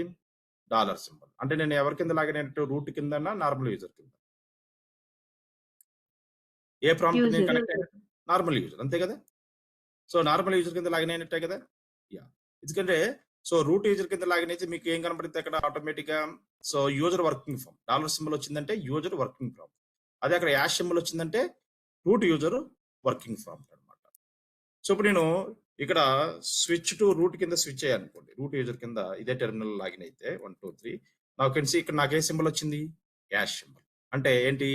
డాలర్ సింబల్. అంటే నేను ఎవరి కింద లాగిన్ అయినట్టు, రూట్ కింద, నార్మల్ యూజర్ కింద, ఏ ప్రాంప్ట్ నేను కనెక్ట్ అయినట్టు, నార్మల్ యూజర్, అంతే కదా. సో నార్మల్ యూజర్ కింద లాగిన్ అయినట్టే కదా. యా, ఎందుకంటే సో రూట్ యూజర్ కింద లాగిన్ అయితే మీకు ఏం కనపడుతుంది అక్కడ ఆటోమేటిక్ గా. So user working from, dollar symbol వచ్చిందంటే యూజర్ వర్కింగ్ ఫ్రమ్. అదే అక్కడ యాష్ సింబల్ వచ్చిందంటే రూట్ యూజర్ వర్కింగ్ ఫ్రమ్ అనమాట. సో ఇప్పుడు నేను ఇక్కడ స్విచ్ టు రూట్ కింద స్విచ్ అయ్యానుకోండి, రూట్ యూజర్ కింద ఇదే టెర్మినల్ లాగిన్ అయితే 1 2 3 నాకు కెన్ ఇక్కడ నాకు ఏ సింబల్ వచ్చింది, యాష్ సింబల్. అంటే ఏంటి,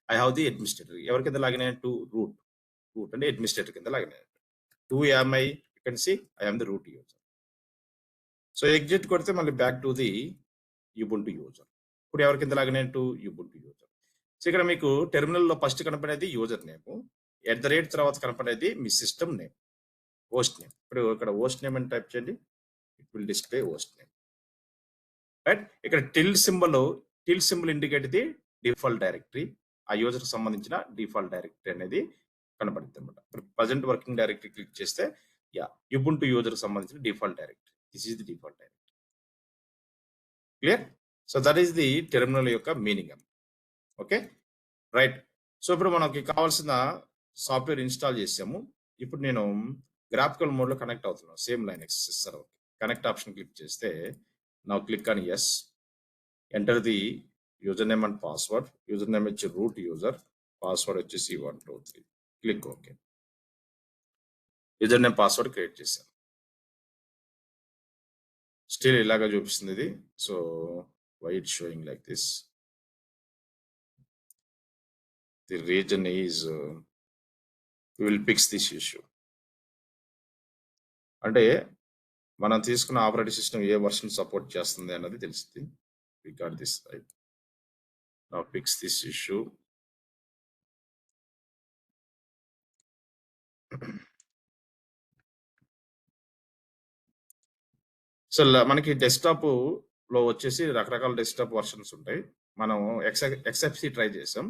ఐ హావ్ ది అడ్మినిస్ట్రేటర్. ఎవరి కింద లాగిన్ అయినట్టు, రూట్. రూట్ అంటే అడ్మినిస్ట్రేటర్ కింద లాగిన్ అయినట్టు. 2 am I, you can see I am the root user. So exit కొడితే మళ్ళీ బ్యాక్ టు ది యుబుంటు యూజర్. ఇప్పుడు ఎవరి కింద లాగిన్ అయినట్టు, యుబుంటు యూజర్. సో ఇక్కడ మీకు టెర్మినల్లో ఫస్ట్ కనపడేది యూజర్ నేమ్, @ తర్వాత కనపడేది మీ సిస్టమ్ నేమ్, హోస్ట్ నేమ్. ఇప్పుడు ఇక్కడ హోస్ట్ నేమ్ అని టైప్ చేయండి, it will display host name, right. ఇక్కడ tilde symbol indicate the default directory, ఆ యూజర్ సంబంధించిన డిఫాల్ట్ డైరెక్టరీ అనేది కనబడుతుంది అనమాట. ప్రజెంట్ వర్కింగ్ డైరెక్టరీ క్లిక్ చేస్తే యా, యుబుంటు యూజర్ సంబంధించిన default directory, this is the default directory. Clear. So that is the terminal యొక్క meaning. Okay, right. So ఇప్పుడు మనకి కావాల్సిన సాఫ్ట్వేర్ ఇన్స్టాల్ చేసాము. ఇప్పుడు నేను గ్రాఫికల్ మోడ్ లో కనెక్ట్ అవుతున్నాను, same Linux server. Connect option click చేస్తే నా click on yes, enter the user name and password. User name వచ్చి రూట్ యూజర్, పాస్వర్డ్ వచ్చేసి 1 2 3, click okay. User name password create చేశాను. స్టిల్ ఇలాగా చూపిస్తుంది ఇది. So why it showing like this, the reason is we will fix this issue. అంటే మనం తీసుకున్న operating system ఏ version support చేస్తుంది అన్నది తెలుస్తుంది. We got this right. Now fix this issue. So మనకి డెస్క్టాప్ లో వచ్చేసి రకరకాల డెస్క్టాప్ వర్షన్స్ ఉంటాయి. మనం ఎక్స్ఎఫ్సి ట్రై చేసాం.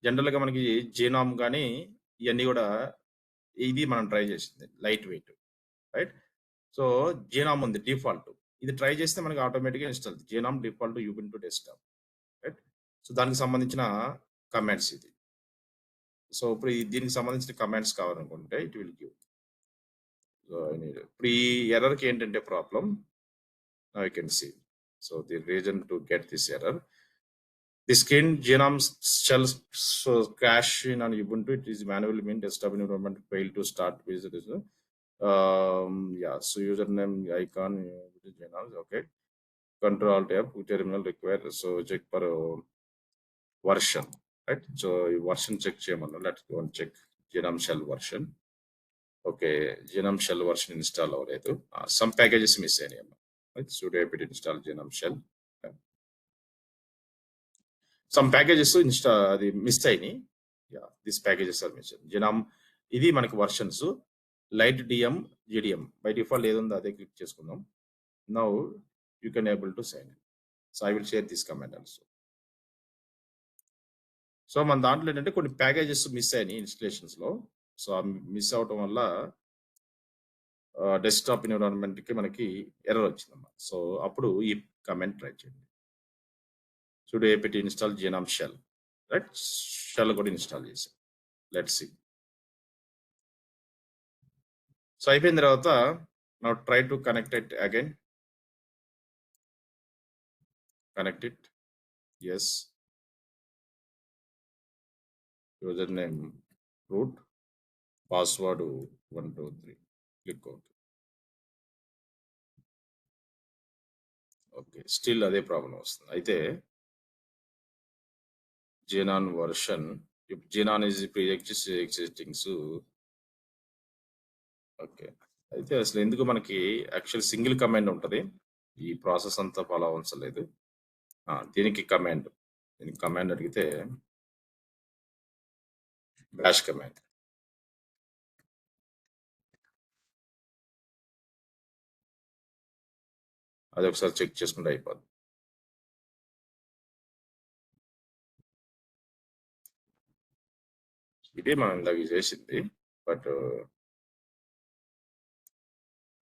జనరల్ గా మనకి జీనామ్ కానీ ఇవన్నీ కూడా, ఇది మనం ట్రై చేసింది lightweight, right. So GNOME ఉంది డిఫాల్ట్, ఇది ట్రై చేస్తే మనకి ఆటోమేటిక్గా install GNOME default Ubuntu desktop, right. So దానికి సంబంధించిన కమాండ్స్ ఇది. సో ఇప్పుడు దీనికి సంబంధించిన కమాండ్స్ కావాలనుకుంటే ఇట్ విల్ గివ్. సో ఇప్పుడు ఈ ఎర్రర్కి ఏంటంటే problem, now you can see. So the reason to get this error, the screen genome shell so crash in on Ubuntu, it is manually mean desktop environment fail to start with it. Yeah, so username icon genome, okay. Control tab, terminal require, so check for version, right. So version check cheyamanu, let's go and check genome shell version. Okay, genome shell version install avaledu, some packages miss ayyayi. Sudo apt install genome shell. Some packages install అది miss అయినాయి. Yeah, these packages are missing. genome ఇది మనకి versions light DM GDM by default ఏది ఉందో అదే click చేసుకుందాం. Now you can able to sign in. So I will share this command also. So మన దాంట్లో ఏంటంటే కొన్ని ప్యాకేజెస్ మిస్ అయినాయి ఇన్స్టలేషన్స్ లో. సో మిస్ అవటం వల్ల డెస్క్టాప్ ఎన్విరాన్మెంట్కి మనకి ఎర్రర్ వచ్చిందన్నమాట. సో అప్పుడు ఈ కమెంట్ ట్రై చేయండి. Sudo apt install GNOME shell, right? Shell కూడా ఇన్స్టాల్ చేసాం. Let's see. సో అయిపోయిన తర్వాత now try to connect it again. Connect it. Yes. User name root, password 1 2 3. Click okay. Okay, still అదే problem వస్తుంది. అయితే GNOME version, GNOME is pre existings. Okay, అయితే అసలు ఎందుకు మనకి యాక్చువల్ సింగిల్ కమాండ్ ఉంటుంది, ఈ ప్రాసెస్ అంతా ఫాలో అవసరం లేదు. దీనికి కమాండ్, దీనికి కమాండ్ అడిగితే బ్యాష్ కమాండ్. అది ఒకసారి చెక్ చేసుకుంటే అయిపోద్ది. ఇదే మనం ఇందాక చేసింది, బట్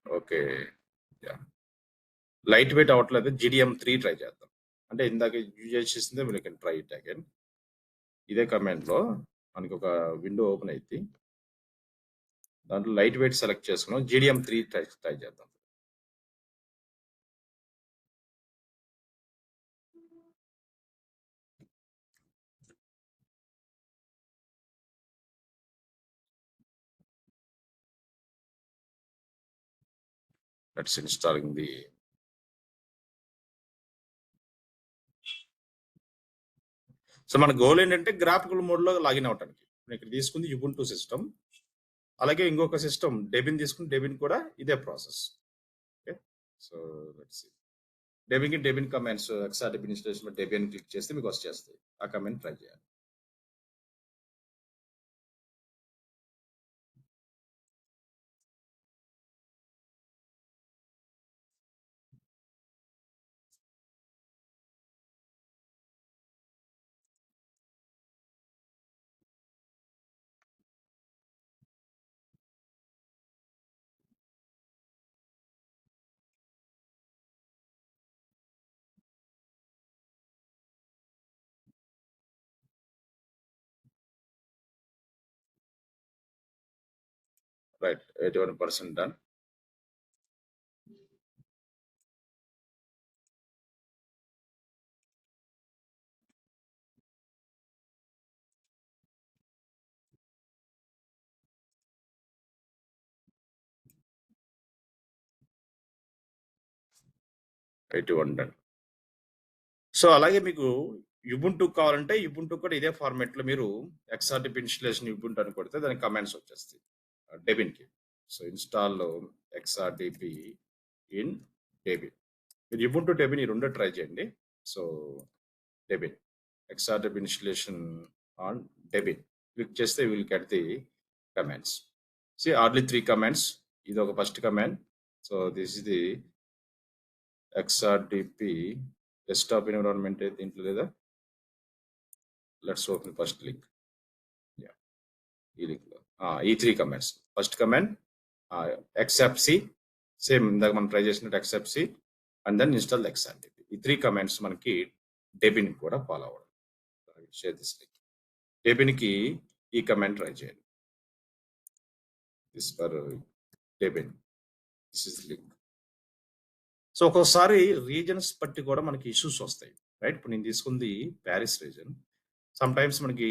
ఓకే, లైట్ వెయిట్ అవ్వట్లేదు. GDM3 ట్రై చేద్దాం. అంటే ఇందాక యూజ్ చేసిందే మీరు కెన్ ట్రై ఇట్ అగైన్. ఇదే కమాండ్లో మనకి ఒక విండో ఓపెన్ అయింది, దాంట్లో లైట్ వెయిట్ సెలెక్ట్ చేసుకున్నాం. GDM3 ట్రై చేద్దాం. Let's installing the. సో మన గోల్ ఏంటంటే గ్రాఫికల్ మోడ్లో లాగిన్ అవటానికి. నేను ఇక్కడ తీసుకుంది యుబుంటు సిస్టమ్, అలాగే ఇంకొక సిస్టమ్ డెబిన్ తీసుకుని, డెబిన్ కూడా ఇదే process. Okay, so let's see. Debian commands, ఎక్సా డెబిన్ ఇన్స్టాలేషన్ డెబిన్ క్లిక్ చేస్తే మీకు వచ్చేస్తాయి. ఆ కమాండ్ ట్రై చేయాలి. Right, 81% done. డన్. సో అలాగే మీకు యుబుంటు కావాలంటే యుబుంటు కూడా ఇదే ఫార్మాట్ లో మీరు ఎక్స్ఆర్డిపి ఇన్స్టలేషన్ యుబుంటు అని కొడితే దానికి కమాండ్స్ వచ్చేస్తాయి డెబిన్కి. So install XRDP in Debian. మీరు యుబుంటు డెబిన్ ఈ రెండు ట్రై చేయండి. So Debian, XRDP installation on Debian click చేస్తే will get the commands. Clearly 3 commands. ఇది ఒక first command. So this is the XRDP desktop environment దీంట్లో లేదా. Let's open first link. ఈ లింక్ లో ఈ 3 commands. First command XFC, same ఇందాక మనం ట్రై చేసినట్టు XFC, and then install XRDP. ఈ 3 కమాండ్స్ మనకి డెబిన్ కూడా ఫాలో అవ్వడం. Share this link. డెబిన్ కి ఈ కమాండ్ ట్రై చేయండి. This for Debian. This is link. So ఒక్కోసారి రీజన్స్ బట్టి కూడా మనకి ఇష్యూస్ వస్తాయి, రైట్? ఇప్పుడు నేను తీసుకుంది ప్యారిస్ రీజన్. సమ్ టైమ్స్ మనకి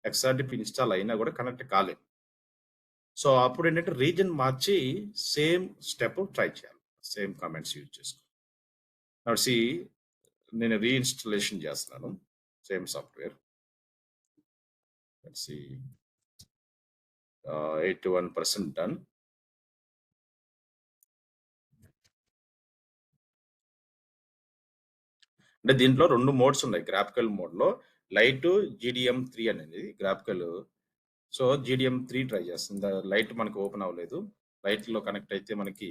ఎక్స్ఆర్డిపి ఇన్స్టాల్ అయినా కూడా కనెక్ట్ కాలేదు. సో అప్పుడు ఏంటంటే రీజన్ మార్చి సేమ్ స్టెప్ ట్రై చేయాలి, సేమ్ కామెంట్స్ యూజ్ చేసుకో. నడిచి నేను రీఇన్స్టలేషన్ చేస్తున్నాను సేమ్ సాఫ్ట్వేర్. 81% డన్. అంటే దీంట్లో 2 మోడ్స్ ఉన్నాయి గ్రాఫికల్ మోడ్లో. లైట్ GDM3 అనేది గ్రాఫికల్. సో GDM3 ట్రై చేస్తుంది. లైట్ మనకి ఓపెన్ అవ్వలేదు. లైట్లో కనెక్ట్ అయితే మనకి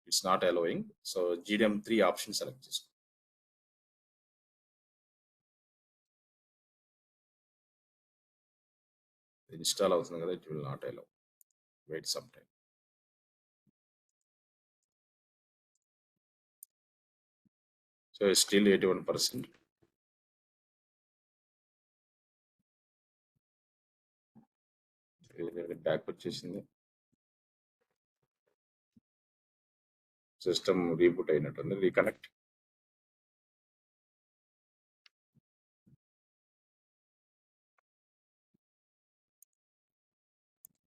it's not allowing. So GDM3 option select చేసుకో. ఇన్స్టాల్ అవుతుంది కదా, it will not allow. Wait some time. So still 81%. Back వచ్చేసింది. సిస్టమ్ రీబూట్ అయినట్టుంది. రీకనెక్ట్.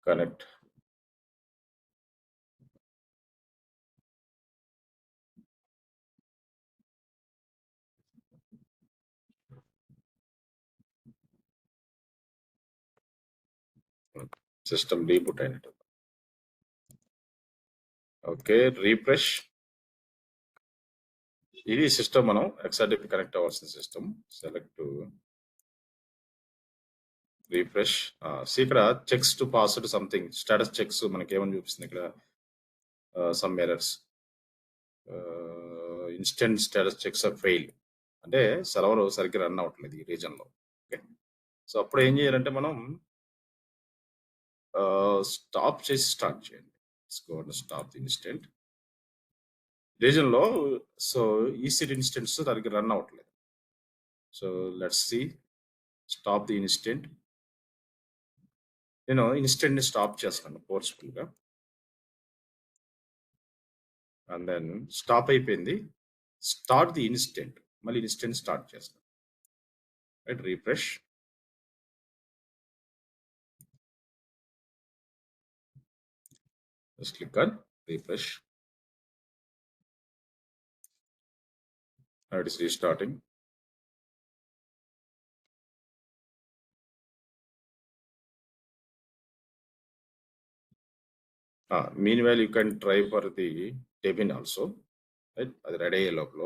కనెక్ట్. సిస్టమ్ రీబూట్ అయినట్టు. Okay, refresh. ఇది సిస్టమ్ మనం XRDP కనెక్ట్ అవ్వాల్సిన సిస్టమ్. Select refresh. ఇక్కడ checks to password something status checks మనకి ఏమని చూపిస్తుంది ఇక్కడ, some errors, instant status checks are fail, అంటే సర్వర్ సరిగ్గా రన్ అవ్వట్లేదు ఈ రీజన్ లో. ఓకే, సో అప్పుడు ఏం చేయాలంటే మనం స్టాప్ చేసి స్టార్ట్ చేయండి. స్టాప్ ది ఇన్స్టెంట్ రీజన్ లో. సో ఈసీ ఇన్స్టెంట్స్ సరిగ్గా రన్ అవ్వట్లేదు. So let's see stop the instant. నేను ఇన్స్టెంట్ ని స్టాప్ చేస్తాను ఫోర్స్ఫుల్ గా. అండ్ దెన్ స్టాప్ అయిపోయింది. స్టార్ట్ ది ఇన్స్టెంట్, మళ్ళీ ఇన్స్టెంట్ స్టార్ట్ చేస్తాను. Right, refresh. Just click on refresh. Now it is restarting. Meanwhile, you can try for the Debian also. Right, అది ready అయ్యే లోపల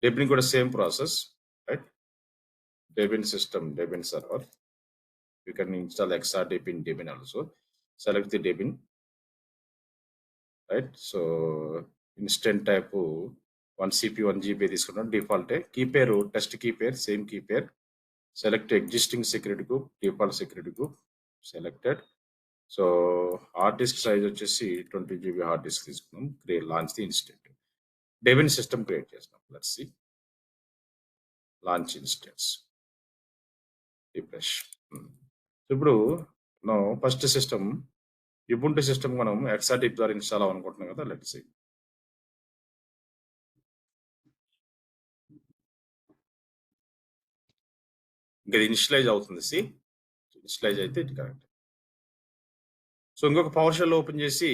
Debian కూడా same process. Right, Debian system, Debian server. You can install XRDP in Debian also. Select the Debian. Right, so instant type 1 CP 1 GB తీసుకున్నాం. Default key పేరు test key పేరు, same key పేరు. Select existing security group, default security group selected. So hard disk size వచ్చేసి 20 GB hard disk తీసుకున్నాం. Launch the instant. Debian system create చేస్తాం. Let's see launch instance, refresh. ఇప్పుడు first system Ubuntu system మనం XRDP ద్వారా install అవ్వాలనుకుంటున్నాం కదా. Let's see. ఇంకా ఇది ఇనిషియలైజ్ అవుతుంది. ఇనిషియలైజ్ అయితే ఇది కరెక్ట్. సో ఇంకొక పవర్ షెల్ ఓపెన్ చేసి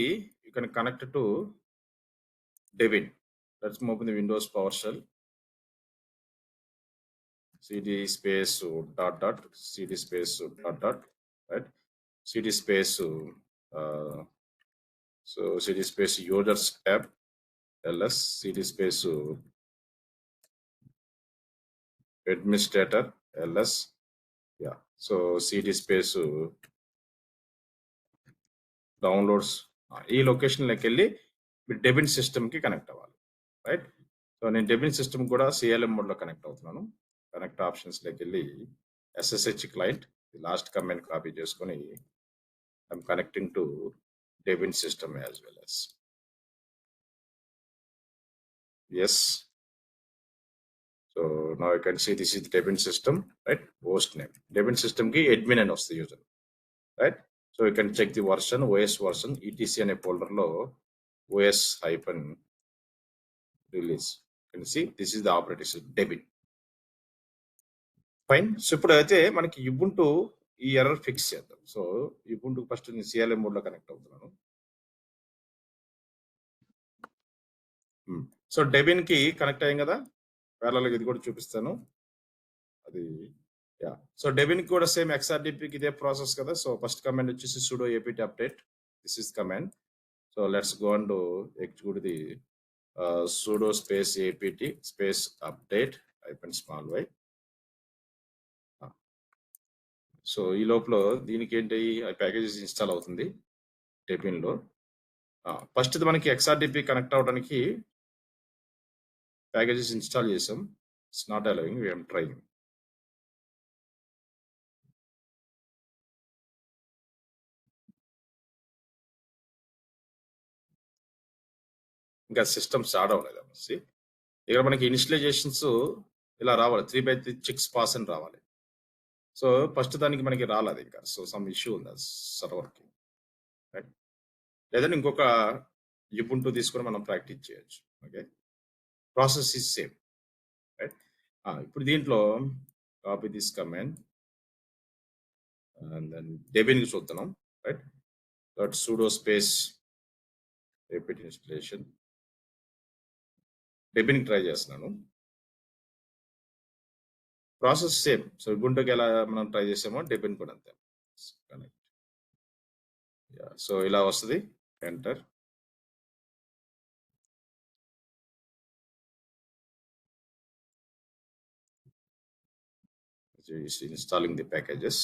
you can connect to Debian. Let's open the Windows PowerShell. cd space dot dot cd space dot dot, right, cd space so cd space users tab ls cd space administrator ls, yeah, so cd space downloads. ఈ location లోకి వెళ్ళి మీరు Debian system కి connect అవ్వాలి. Right, so నేను Debian system కూడా CLM mode లో connect అవుతున్నాను. కనెక్ట్ ఆప్షన్స్ లోకి వెళ్ళి SSH client last comment copy చేసుకొని I'm connecting to Debian system as well as. Yes. So now you can see this is the Debian system, right? Host name. Debian system ki admin and the user, right? So you can check the version, OS version, etc and a folder lo OS hyphen release. You can see this is the operating system Debian. Fine. So ipudaithe manaki Ubuntu ఈ error fix చేద్దాం. So Ubuntu first నేను CLM mode లో connect అవుతున్నాను. So డెబిన్ కి connect అయ్యాం కదా, parallel ఇది కూడా చూపిస్తాను. అది యా, సో డెబిన్ కి కూడా సేమ్ XRDP కి ఇదే ప్రాసెస్ కదా. సో ఫస్ట్ కమాండ్ వచ్చేసి sudo apt update. This is command. So let's go and execute the sudo space apt space update hyphen small y. So ఈ లోపల దీనికి ఏంటి ప్యాకేజెస్ ఇన్స్టాల్ అవుతుంది డెబిన్ లో. ఫస్ట్ ఇది మనకి XRDP కనెక్ట్ అవడానికి ప్యాకేజెస్ ఇన్స్టాల్ చేసాం. It's not allowing, we are trying. ఇంకా సిస్టమ్ స్టార్ట్ అవ్వలేదు. ఇక్కడ మనకి ఇనిషియలైజేషన్స్ ఇలా రావాలి 3/3 చెక్స్ పాస్ అని రావాలి. సో ఫస్ట్ దానికి మనకి రాలేదు ఇంకా. సో సమ్ ఇష్యూ ఉంది సర్వర్కి, రైట్? లేదంటే ఇంకొక యుబుంటు తీసుకొని మనం ప్రాక్టీస్ చేయొచ్చు. Okay, process is same, right? ఇప్పుడు దీంట్లో copy this command and then Debian చూద్దాం, right? That sudo space repeat installation Debian try చేస్తున్నాను. Process same. సో గుంటకి ఎలా మనం ట్రై చేసామో డెబిన్ కూడా అంతే. సో ఇలా వస్తుంది, enter. Installing the packages.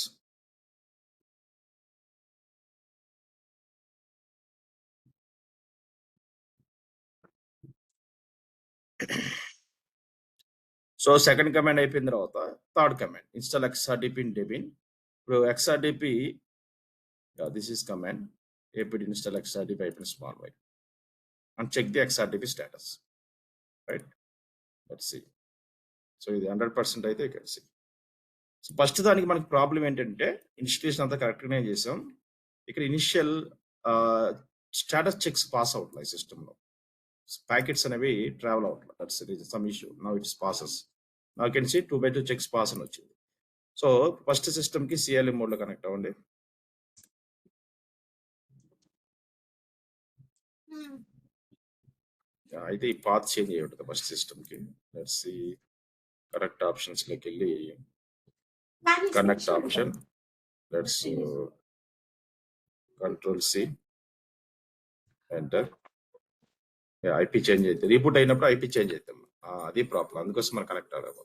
So second command అయిపోయిన తర్వాత third command install XRDP in Debian. ఇప్పుడు XRDP, this is command apt install XRDP small y and check the XRDP status, right? Let's see. So ఇది 100% అయితే ఇక్కడ see. So first దానికి మనకి problem ఏంటంటే installation అంతా కరెక్ట్గానే చేసాం. ఇక్కడ ఇనిషియల్ స్టేటస్ చెక్స్ పాస్ అవుట్లే సిస్టంలో, ప్యాకెట్స్ అనేవి ట్రావెల్ అవుట్లా. That's some issue. Now it's passes. Now can see 2/2 checks pass అని వచ్చింది. సో ఫస్ట్ సిస్టమ్కి CLM మోడ్లో కనెక్ట్ అవ్వండి. అయితే ఈ పాత్ చేంజ్ అయ్యి ఉంటుంది ఫస్ట్ సిస్టమ్కి. లెట్స్ సీ, కనెక్ట్ ఆప్షన్స్లోకి వెళ్ళి connect option, let's Control-C, enter. IP change అయితే రీబూట్ అయినప్పుడు IP చేంజ్ అవుతాం. అది ప్రాబ్లం, అందుకోసం మనం కనెక్ట్ అవ్వదు.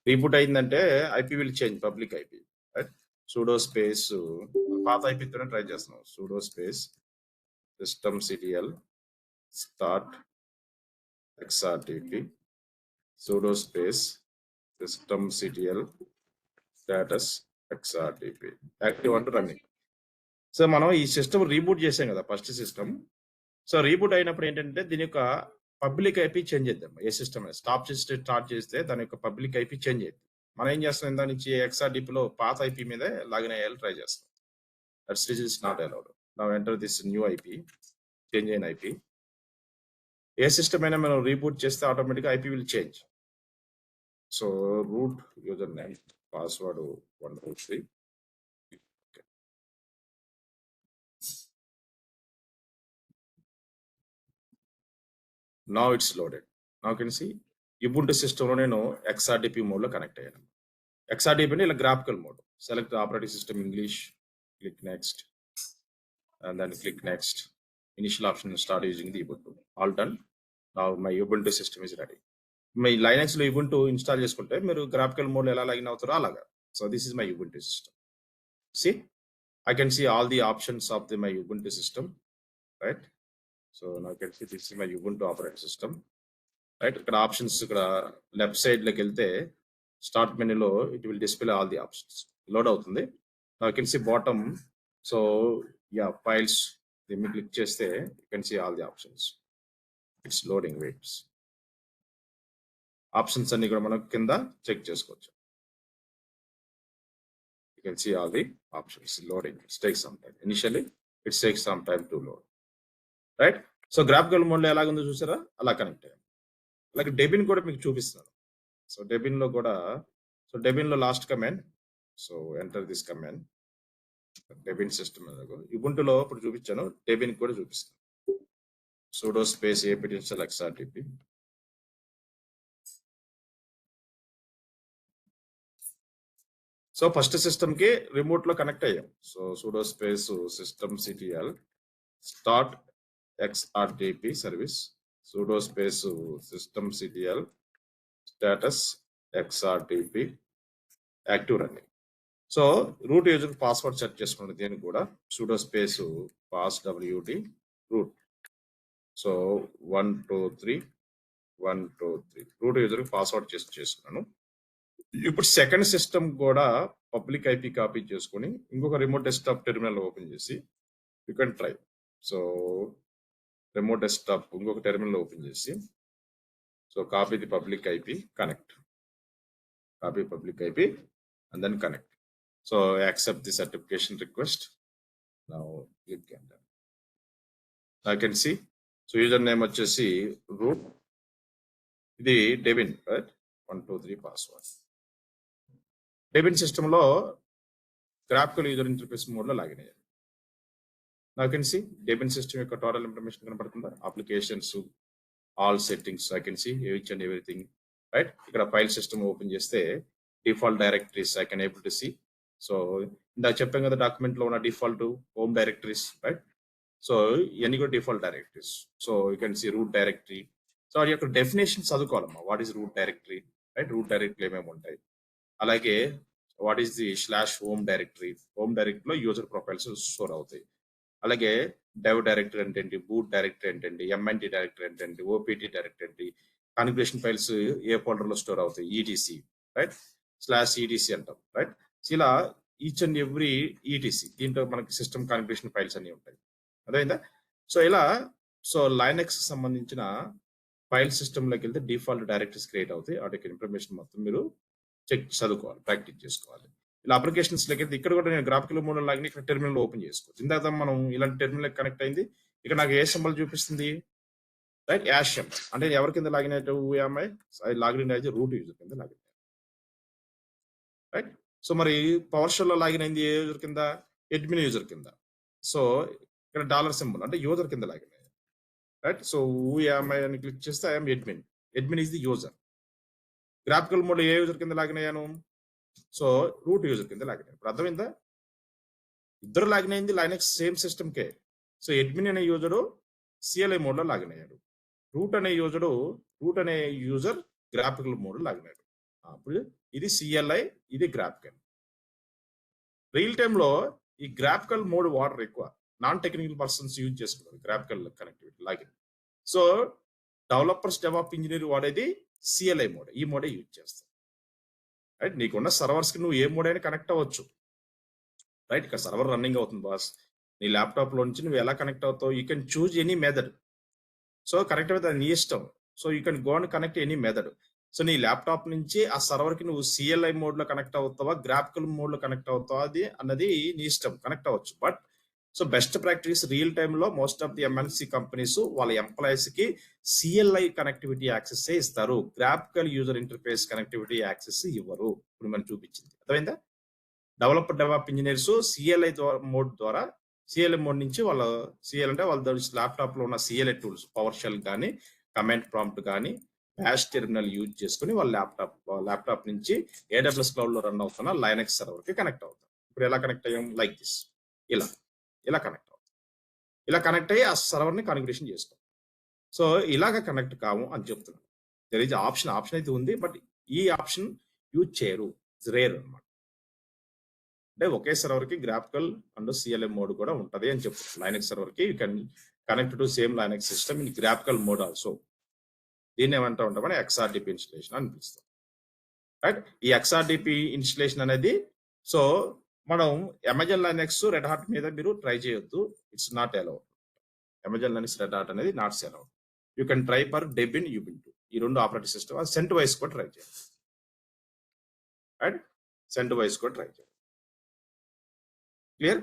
రీబూట్ అయిందంటే IP will change, public IP, right? sudo space పాత IP తోనే ట్రై చేస్తున్నాం. sudo space systemctl start XRDP, sudo space systemctl status XRDP, active అంటూ రన్నింగ్. సో మనం ఈ సిస్టమ్ రీబూట్ చేసాం కదా ఫస్ట్ సిస్టమ్. సో రీబూట్ అయినప్పుడు ఏంటంటే దీని యొక్క పబ్లిక్ IP చేంజ్ చేద్దాం. ఏ సిస్టమ్ స్టాప్ చేస్తే స్టార్ట్ చేస్తే దాని యొక్క పబ్లిక్ IP చేంజ్ అవుతుంది. మనం ఏం చేస్తాం, దాని నుంచి XRDPలో పాత IP మీద లాగిన్ అయ్యేలా ట్రై చేస్తాం. That's is not allowed. Now enter this new IP, change అయిన IP. ఏ సిస్టమ్ అయినా మనం రీబూట్ చేస్తే ఆటోమేటిక్గా IP will change. So root user name, password 123. Now it's loaded. Now you can see Ubuntu system లో నేను XRDP mode లో connect అయ్యాను. XRDP అంటే ఇలా graphical mode. Select operating system English, click next and then click next. Initial option, start using the Ubuntu. All done. Now my Ubuntu system is ready. Me Linux లో Ubuntu install చేసుకుంటే మీరు graphical mode ఎలా login అవుతారో అలాగా. So this is my Ubuntu system. See, I can see all the options of my Ubuntu system, right? So now you can see this is my Ubuntu operating system, right? ఇక్కడ options, ఇక్కడ left side లోకి వెళ్తే start మెనూలో it will display all the options. Load అవుతుంది. now you can see bottom. So files దీన్ని క్లిక్ చేస్తే you can see all the options. It's loading, waits. Options అన్ని కూడా మనం కింద చెక్ చేసుకోవచ్చు. You can see all the options loading. It's take some time. Initially it's take some time to load, right? So graphical మోడ్లో ఎలాగుందో చూసారా, అలా connect అయ్యాం. అలాగే డెబిన్ కూడా మీకు చూపిస్తున్నాను. సో డెబిన్లో కూడా, సో డెబిన్లో last command, so enter this command, Debian system. Ubuntuలో ఇప్పుడు చూపించాను, డెబిన్ కూడా చూపిస్తాను. sudo space apt install XRDP. So first సిస్టమ్కి రిమోట్లో కనెక్ట్ అయ్యాం. So sudo space systemctl start XRDP service, sudo space systemctl status XRDP active running. So root user password set చేసుకోండి. దీనికి కూడా sudo space passwd root. So 123 root user password చేసుకున్నాను. ఇప్పుడు second system కూడా public IP copy చేసుకొని ఇంకొక remote desktop terminal open చేసి you can try. So remote desktop ఇంకొక టెర్మినల్ ఓపెన్ చేసి So copy the public IP, connect. Copy public IP and then connect. So accept the certification request. Now click enter. I can see. So username వచ్చేసి root. ఇది Devin, right? 1 2 3 password. Devin system లో graphical user interface mode లో login అయ్యారు. Now you can see Devin system యొక్క total information కనబడుతుందా? Applications, all settings, I can see each and everything, right? ఇక్కడ file system open చేస్తే default directories I can able to see. So ఇందాక చెప్పాం కదా document లో ఉన్న default home directories, right? So ఇవన్నీ కూడా default directories. So you can see root directory. So అది యొక్క డెఫినేషన్ చదువుకోవాలమ్మా. What is root directory, right? Root directory ఏమేమి ఉంటాయి, అలాగే what is the /home directory. Home డైరెక్టరీలో యూజర్ ప్రొఫైల్స్ స్టోర్ అవుతాయి. అలాగే డెవ్ డైరెక్టరీ అంటే ఏంటి, బూట్ డైరెక్టరీ అంటే ఏంటి, ఎంఎన్టీ డైరెక్టరీ అంటే ఏంటి, ఓపీటీ డైరెక్టరీ ఏంటి, కాన్ఫిగరేషన్ ఫైల్స్ ఏ ఫోల్డర్ లో స్టోర్ అవుతాయి, ఈటీసీ, రైట్? /etc అంటాం, రైట్? ఇలా ఈచ్ అండ్ ఎవ్రీ ఈటీసీ దీంట్లో మనకి సిస్టమ్ కాన్ఫిగరేషన్ ఫైల్స్ అన్ని ఉంటాయి. అదేందా? సో ఇలా సో లైనక్స్ సంబంధించిన ఫైల్ సిస్టమ్ లోకి వెళ్తే డిఫాల్ట్ డైరెక్టరీస్ క్రియేట్ అవుతాయి. వాటి ఇన్ఫర్మేషన్ మొత్తం మీరు చదువుకోవాలి, ప్రాక్టీస్ చేసుకోవాలి. ఇలా అప్లికేషన్స్ లోకి వెళ్తే ఇక్కడ కూడా నేను గ్రాఫికల్ మోడ్ లాగిన ఇక్కడ టెర్మినల్ ఓపెన్ చేసుకోవచ్చు. ఇందాక మనం ఇలాంటి టెర్మినల్ కనెక్ట్ అయింది. ఇక్కడ నాకు ఏ సింబల్ చూపిస్తుంది, రైట్? Hash symbol. అంటే ఎవరి కింద లాగిన్ అయితే లాగిన్ అయితే రూట్ యూజర్ కింద లాగిన్, రైట్? సో మరి పవర్ షెల్ లో లాగిన్ అయింది ఏ యూజర్ కింద, అడ్మిన్ యూజర్ కింద. సో ఇక్కడ డాలర్ సింబల్ అంటే యూజర్ కింద లాగిన్ అయ్యాయి, రైట్? సో అని క్లిక్ చేస్తే I'm admin. Admin is the user. Graphical mode ఏ యూజర్ కింద లాగిన్ అయ్యాను, సో రూట్ యూజర్ కింద లాగిన్ అయ్యాను. ఇప్పుడు అర్థమైందా? ఇద్దరు లాగిన్ అయింది లైనక్స్ సేమ్ సిస్టమ్ కే. సో అడ్మిన్ అనే యూజరు సిఎల్ఐ మోడ్ లో లాగిన్ అయ్యాడు. రూట్ అనే యూజర్ గ్రాఫికల్ మోడ్ లాగిన్ అయ్యాడు. అప్పుడు ఇది సిఎల్ఐ, ఇది గ్రాఫికల్. రియల్ టైమ్ లో ఈ గ్రాఫికల్ మోడ్ వాటర్ ఎక్కువ, నాన్ టెక్నికల్ పర్సన్స్ యూజ్ చేసుకుంటారు graphical connectivity login. So developers, develop engineer వాడేది సిఎల్ఐ మోడ్, ఈ మోడే యూజ్ చేస్తారు, రైట్? నీకున్న సర్వర్స్ కి నువ్వు ఏ మోడ్ అయినా కనెక్ట్ అవ్వచ్చు, రైట్? ఇక్కడ సర్వర్ రన్నింగ్ అవుతుంది బాస్, నీ ల్యాప్టాప్ లో నుంచి నువ్వు ఎలా కనెక్ట్ అవుతావు, you can choose any method. So connect అయితే నీ ఇష్టం. So you can go and connect any method. So నీ ల్యాప్టాప్ నుంచి ఆ సర్వర్ కి నువ్వు సిఎల్ఐ మోడ్ లో కనెక్ట్ అవుతావా, గ్రాఫికల్ మోడ్ లో కనెక్ట్ అవుతావా, అది అన్నది నీ ఇష్టం, కనెక్ట్ అవ్వచ్చు. But so best practice real time లో most of the MNC companies వాళ్ళ ఎంప్లాయీస్ కి సిఎల్ఐ కనెక్టివిటీ యాక్సెస్ ఇస్తారు, graphical user interface connectivity access ఇవ్వరు. ఇప్పుడు మనం చూపించింది అర్థమైందా? డెవలప్ ఇంజనీర్స్ సిఎల్ఐ మోడ్ ద్వారా, సిఎల్ఐ మోడ్ నుంచి వాళ్ళ సిఎల్ అంటే వాళ్ళ ల్యాప్టాప్ లో ఉన్న సిఎల్ఐ టూల్స్, పవర్ షెల్ కానీ, కమాండ్ ప్రాంప్ట్ కానీ, బ్యాష్ టెర్మినల్ యూజ్ చేసుకుని వాళ్ళ ల్యాప్టాప్ నుంచి AWS క్లౌడ్ లో రన్ అవుతున్న లైనక్స్ సర్వర్ కి కనెక్ట్ అవుతాం. ఇప్పుడు ఎలా కనెక్ట్ అయ్యాం, లైక్ దిస్, ఇలా కనెక్ట్ అవుతాం. ఇలా కనెక్ట్ అయ్యి ఆ సర్వర్ ని కాన్ఫిగరేషన్ చేసుకోం. సో ఇలాగ కనెక్ట్ కాము అని చెప్తున్నాను. దర్ ఈజ్ ఆప్షన్ అయితే ఉంది, బట్ ఈ ఆప్షన్ యూజ్ చేయరు, రేర్ అనమాట. అంటే ఒకే సర్వర్ కి గ్రాఫికల్ అండ్ సిఎల్ఐ మోడ్ కూడా ఉంటది అని చెప్తారు. లైనక్స్ సర్వర్ కి you can connect to same Linux system in graphical mode also. దీన్ని ఏమంటా ఉంటామని XRDP ఇన్స్టలేషన్ అని పిలుస్తాం, రైట్? ఈ XRDP ఇన్స్టలేషన్ అనేది సో మనం అమెజాన్ లైనక్స్, రెడ్ హాట్ మీద మీరు ట్రై చేయొద్దు, it's not allowed. Amazon Linux, Red Hat అనేది not allowed. You can try for Debian, Ubuntu, ఈ రెండు ఆపరేటింగ్ సిస్టమ్. సెంట్ వైస్ కూడా ట్రై చేయాలి, రైట్? సెంట్ వైస్ కూడా ట్రై చేయాలి. క్లియర్?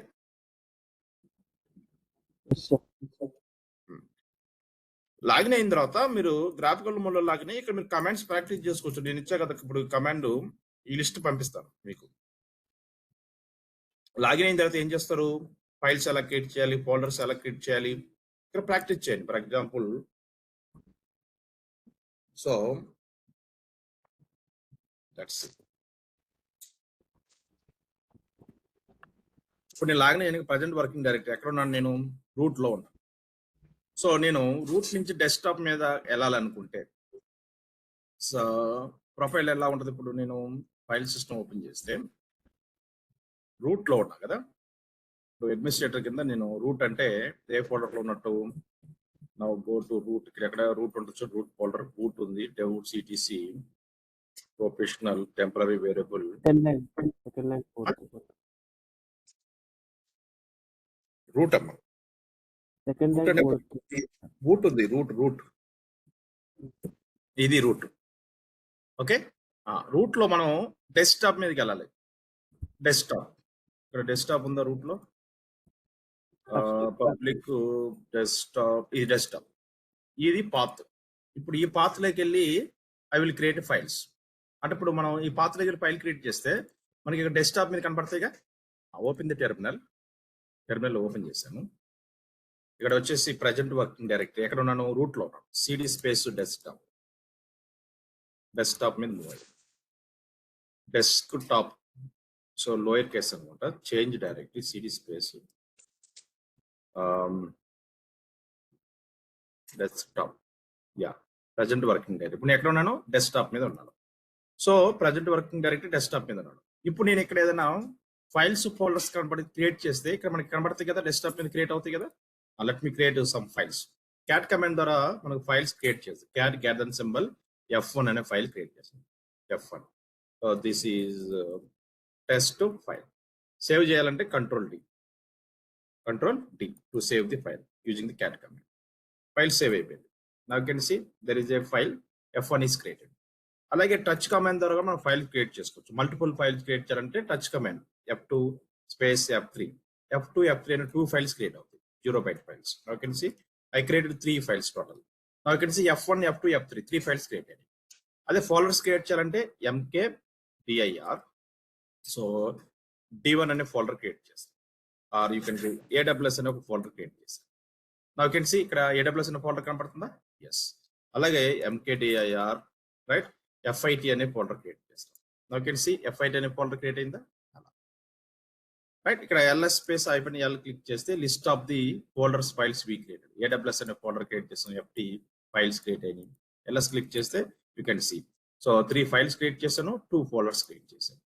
లాగిన్ అయిన తర్వాత మీరు గ్రాఫికల్ మోడ్ లో లాగిన్ అయ్యి ఇక్కడ మీరు కమాండ్స్ ప్రాక్టీస్ చేసుకోవచ్చు. నేను ఇచ్చా కదా ఇప్పుడు కమాండ్, ఈ లిస్ట్ పంపిస్తాను మీకు. లాగిన్ అయిన తర్వాత ఏం చేస్తారు, ఫైల్స్ ఎలా క్రియేట్ చేయాలి, ఫోల్డర్స్ ఎలా క్రియేట్ చేయాలి, ఇక్కడ ప్రాక్టీస్ చేయండి. For example so that's it. ఇప్పుడు నేను లాగిన్ అయ్యాను, ప్రజెంట్ వర్కింగ్ డైరెక్టరీ ఎక్కడ ఉన్నాను, నేను రూట్ లో ఉన్నాను. సో నేను రూట్ నుంచి డెస్క్టాప్ మీద వెళ్ళాలనుకుంటే సో ప్రొఫైల్ ఎలా ఉంటుంది, ఇప్పుడు నేను ఫైల్ సిస్టమ్ ఓపెన్ చేస్తే రూట్ లో ఉన్నా కదా, ఇప్పుడు అడ్మినిస్ట్రేటర్ కింద నేను రూట్ అంటే ఏ ఫోల్డర్ లో ఉన్నట్టు, నా గో టు రూట్, ఇక్కడ ఎక్కడ రూట్ ఉండొచ్చు, రూట్ ఫోల్డర్, రూట్ ఉంది, డెవ్ సిటిసి, ప్రొఫెషనల్, టెంపరరీ వేరియబుల్, రూట్ అమ్మ, రూట్ ఉంది, రూట్ ఇది రూట్. ఓకే, రూట్ లో మనం డెస్క్టాప్ మీదకి వెళ్ళాలి. డెస్క్టాప్, ఇక్కడ డెస్క్టాప్ ఉందా రూట్ లో? పబ్లిక్ డెస్క్టాప్, ఇది డెస్క్టాప్, ఇది పాత్. ఇప్పుడు ఈ పాత్ లోకి వెళ్ళి ఐ విల్ క్రియేట్ ఫైల్స్ అంటే ఇప్పుడు మనం ఈ పాత్ లోకి ఫైల్ క్రియేట్ చేస్తే మనకి ఇక్కడ డెస్క్టాప్ మీద కనపడతాయిగా. ఓపెన్ ది టెర్మినల్ ఓపెన్ చేశాను. ఇక్కడ వచ్చేసి ప్రజెంట్ వర్కింగ్ డైరెక్టరీ ఎక్కడ ఉన్నాను? రూట్ లో ఉన్నాను. సిడి స్పేస్ డెస్క్టాప్ మీద మూవ్ అయ్యి desktop, so lower case అనమాట. Change directory CD space desktop, yeah present working directory. ఇప్పుడు నేను ఎక్కడ ఉన్నాను? డెస్క్టాప్ మీద ఉన్నాను. So present working directory desktop మీద ఉన్నాను. ఇప్పుడు నేను ఇక్కడ ఏదైనా ఫైల్స్ ఫోల్డర్స్ క్రియేట్ చేస్తే ఇక్కడ మనకి కనబడతాయి కదా, డెస్క్టాప్ మీద క్రియేట్ అవుతాయి కదా. Let me create some files. Cat command ద్వారా మనకు ఫైల్స్ క్రియేట్ చేస్తాం. క్యాట్ గ్యాదర్ సింబల్ F1 అనే ఫైల్ క్రియేట్ చేస్తాం. F1, so this is test file. Save చేయాలంటే control D to save the file using the cat command. File save అయిపోయింది. Now can see there is a file F1 is created. అలాగే touch command ద్వారా మనం file create చేసుకోవచ్చు. Multiple files create చేయాలంటే touch command F2 space F3 అనే 2 files create అవుతాయి, 0 byte files. Now can see I created 3 files total. Now can see F1, F2, F3 3 files create అయ్యాయి. అదే folders create చేయాలంటే mkdir, so D1 అనే folder create చేస్తాం. Or you can AWS అనే ఒక folder create చేస్తాం. Now can see ఇక్కడ AWS అనే ఫోల్డర్ కనపడుతుందా? ఎస్. అలాగే mkdir రైట్ FIT అనే ఫోల్డర్ క్రియేట్ చేస్తాం. నౌ కెన్ సీ FIT అనే ఫోల్డర్ క్రియేట్ అయిందా? అలా రైట్. ఇక్కడ LS space hyphen L click చేస్తే list of the folders files we created. AWS అనే ఫోల్డర్ క్రియేట్ చేస్తాం, FT ఫైల్స్ క్రియేట్ అయినాయి. LS క్లిక్ చేస్తే you can see, so 3 files create చేశాను, 2 ఫోల్డర్స్ క్రియేట్ చేశాను.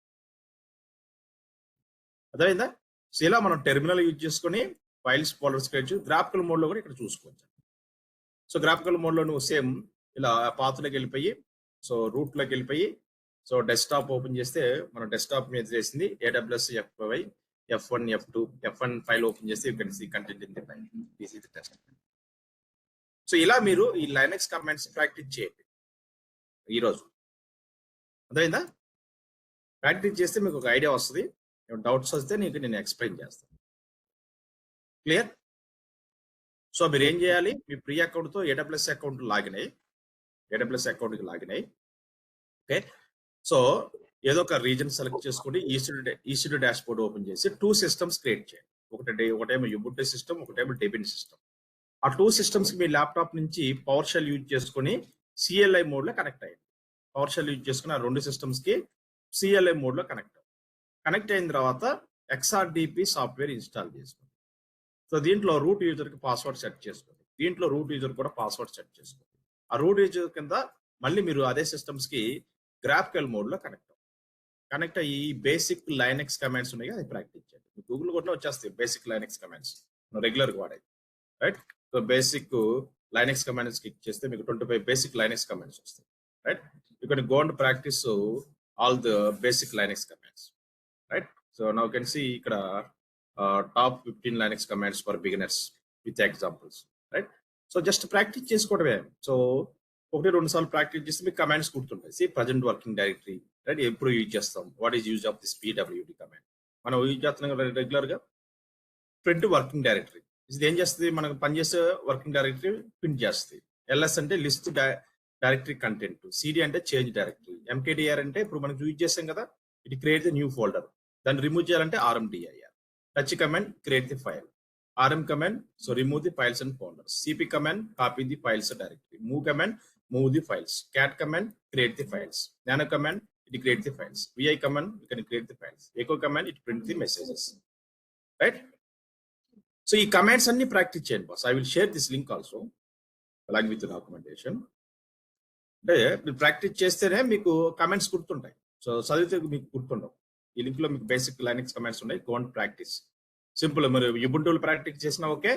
అర్థమైందా? సో ఇలా మనం టెర్మినల్ యూజ్ చేసుకొని ఫైల్స్ ఫోల్డర్స్ క్రియేట్ చేసి గ్రాఫికల్ మోడ్ లో కూడా ఇక్కడ చూసుకోవచ్చు. సో గ్రాఫికల్ మోడ్ లో నువ్వు సేమ్ ఇలా పాత్రలోకి వెళ్ళిపోయి, సో రూట్ లోకి వెళ్ళిపోయి, సో డెస్క్టాప్ ఓపెన్ చేస్తే మనం డెస్క్టాప్ మీద చేసింది AWS FY F1, F2, F1 file open చేస్తే you can see content in the file. This is the test. So ఇలా మీరు ఈ లైనక్స్ కమాండ్స్ ప్రాక్టీస్ చేయండి ఈరోజు. అర్థమైందా? ప్రాక్టీస్ చేస్తే మీకు ఒక ఐడియా వస్తుంది. డౌట్స్ వస్తే నీకు నేను ఎక్స్ప్లెయిన్ చేస్తాను. క్లియర్? సో మీరు ఏం చేయాలి? మీ ప్రీ అకౌంట్తో AWS అకౌంట్ లాగిన్ అయ్యి, AWS అకౌంట్కి లాగిన్ అయ్యి, ఓకే, సో ఏదో ఒక రీజన్ సెలెక్ట్ చేసుకుని ఈసీడీ డాష్ బోర్డ్ ఓపెన్ చేసి 2 సిస్టమ్స్ క్రియేట్ చేయండి. ఒకటేమో యుబుంటు సిస్టమ్, ఒకటేమో డెబిన్ సిస్టమ్. ఆ 2 సిస్టమ్స్ మీ ల్యాప్టాప్ నుంచి పవర్ షెల్ యూజ్ చేసుకుని CLI మోడ్ లో కనెక్ట్ అయ్యింది. పవర్ షెల్ యూజ్ చేసుకుని ఆ 2 సిస్టమ్స్ కి CLI మోడ్ లో కనెక్ట్ అయిన తర్వాత XRDP సాఫ్ట్వేర్ ఇన్స్టాల్ చేసుకోండి. సో దీంట్లో రూట్ యూజర్ కి పాస్వర్డ్ సెట్ చేసుకోండి. దీంట్లో రూట్ యూజర్ కూడా పాస్వర్డ్ సెట్ చేసుకోండి. ఆ రూట్ యూజర్ కింద మళ్ళీ మీరు అదే సిస్టమ్స్ కి గ్రాఫికల్ మోడ్ లో కనెక్ట్ అయ్యి బేసిక్ లైనక్స్ కమాండ్స్ ఉన్నాయి, అది ప్రాక్టీస్ చేయండి. గూగుల్ కూడా వచ్చేస్తాయి బేసిక్ లైనక్స్ కమాండ్స్ రెగ్యులర్ గా వాడేది, right. So basic Linux commands click చేస్తే మీకు 25 బేసిక్ లైనక్స్ కమాండ్స్ వస్తాయి, right. You can go and practice all the basic Linux commands, right. So now can see ఇక్కడ top 15 Linux commands for beginners with examples, right. So just practice చేసుకోవడమే. సో 1-2 సార్లు practice చేస్తే మీకు commands గుర్తుంటాయి. See present working directory, right, ఎప్పుడు use చేస్తాం, what is use of this PWD command. మనం యూజ్ చేస్తున్నాం రెగ్యులర్ గా ప్రింట్ వర్కింగ్ డైరెక్టరీ. ఇది ఏం చేస్తుంది? మనకు పనిచేసే వర్కింగ్ డైరెక్టరీ ప్రింట్ చేస్తుంది. LS అంటే లిస్ట్ డైరెక్టరీ కంటెంట్, CD అంటే చేంజ్ డైరెక్టరీ, MKDR అంటే ఇప్పుడు మనకు యూజ్ చేస్తాం కదా, it create the new folder. దాన్ని రిమూవ్ చేయాలంటే RMDIR. Touch command create the file, RM command so remove the files and folders, CP command copy the files directory, move command move the files, cat command create the files, nano command it create the files, VI command you can create the files, echo command it print the messages, right. So ఈ commands అన్ని practice చేయండి boss. I will share this link also along with the documentation. అంటే మీరు practice చేస్తేనే మీకు commands గుర్తుంటాయి. So చదివితే మీకు గుర్తుండవు. ఈ లింక్ లో మీకు బేసిక్ లైనక్స్ కమాండ్స్ ఉన్నాయి. Go and practice. సింపుల్. మీరు యుబుంటులో ప్రాక్టీస్ చేసినా ఓకే.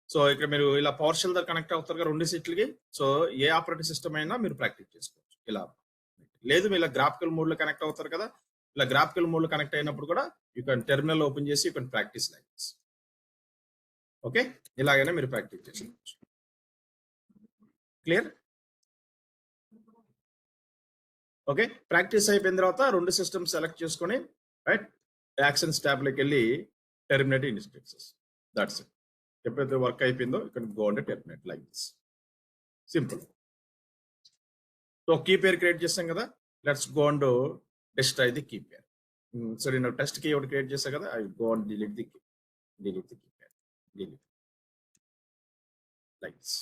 సో ఇక్కడ మీరు ఇలా పవర్ షెల్ దగ్గర కనెక్ట్ అవుతారు కదా 2 సెట్లకి. సో ఏ ఆపరేటింగ్ సిస్టమ్ అయినా మీరు ప్రాక్టీస్ చేసుకోవచ్చు ఇలా. లేదు మీరు ఇలా గ్రాఫికల్ మోడ్ లో కనెక్ట్ అవుతారు కదా, ఇలా గ్రాఫికల్ మోడ్ లో కనెక్ట్ అయినప్పుడు కూడా యూ కెన్ టెర్మినల్ ఓపెన్ చేసి you can practice like this. Okay, ఇలాగైనా మీరు ప్రాక్టీస్ చేసుకోవచ్చు. క్లియర్? ఓకే, ప్రాక్టీస్ అయిపోయిన తర్వాత 2 సిస్టమ్స్ సెలెక్ట్ చేసుకొని రైట్ యాక్షన్స్ ట్యాబ్లోకి వెళ్ళి టెర్మినేట్ ఇన్స్ట్రక్షన్స్. That's it. ఎప్పుడైతే వర్క్ అయిపోయిందో ఇక్కడ go and terminate like this. Simple. So key pair create చేస్తాం కదా, let's go and destroy the key pair. So నేను టెస్ట్ కీ ఒకటి క్రియేట్ చేశాను కదా, I go and delete the key pair. Delete like this.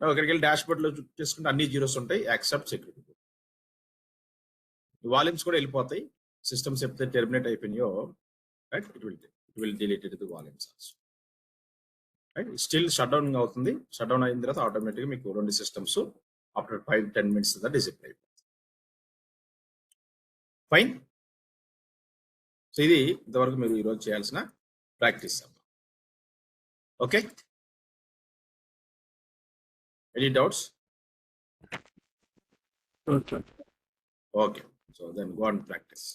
ఇక్కడికి వెళ్ళి dash board లో చేసుకుంటే అన్ని జీరోస్ ఉంటాయి, యాక్సెప్ట్ సెక్యూరిటీ. వాల్యూమ్స్ కూడా వెళ్ళిపోతాయి. సిస్టమ్స్ ఎప్పుడైతే టెర్మినేట్ అయిపోయినాయో right it will delete the volumes also. Right still shut down అవుతుంది. షట్ డౌన్ అయిన తర్వాత ఆటోమేటిక్గా మీకు 2 సిస్టమ్స్ ఆఫ్టర్ 5-10 minutes డిజిబుల్ అయిపోతుంది. ఫైన్. సో ఇది ఇంతవరకు మీరు ఈరోజు చేయాల్సిన practice. Okay, any doubts? Okay. Okay, so then go and practice.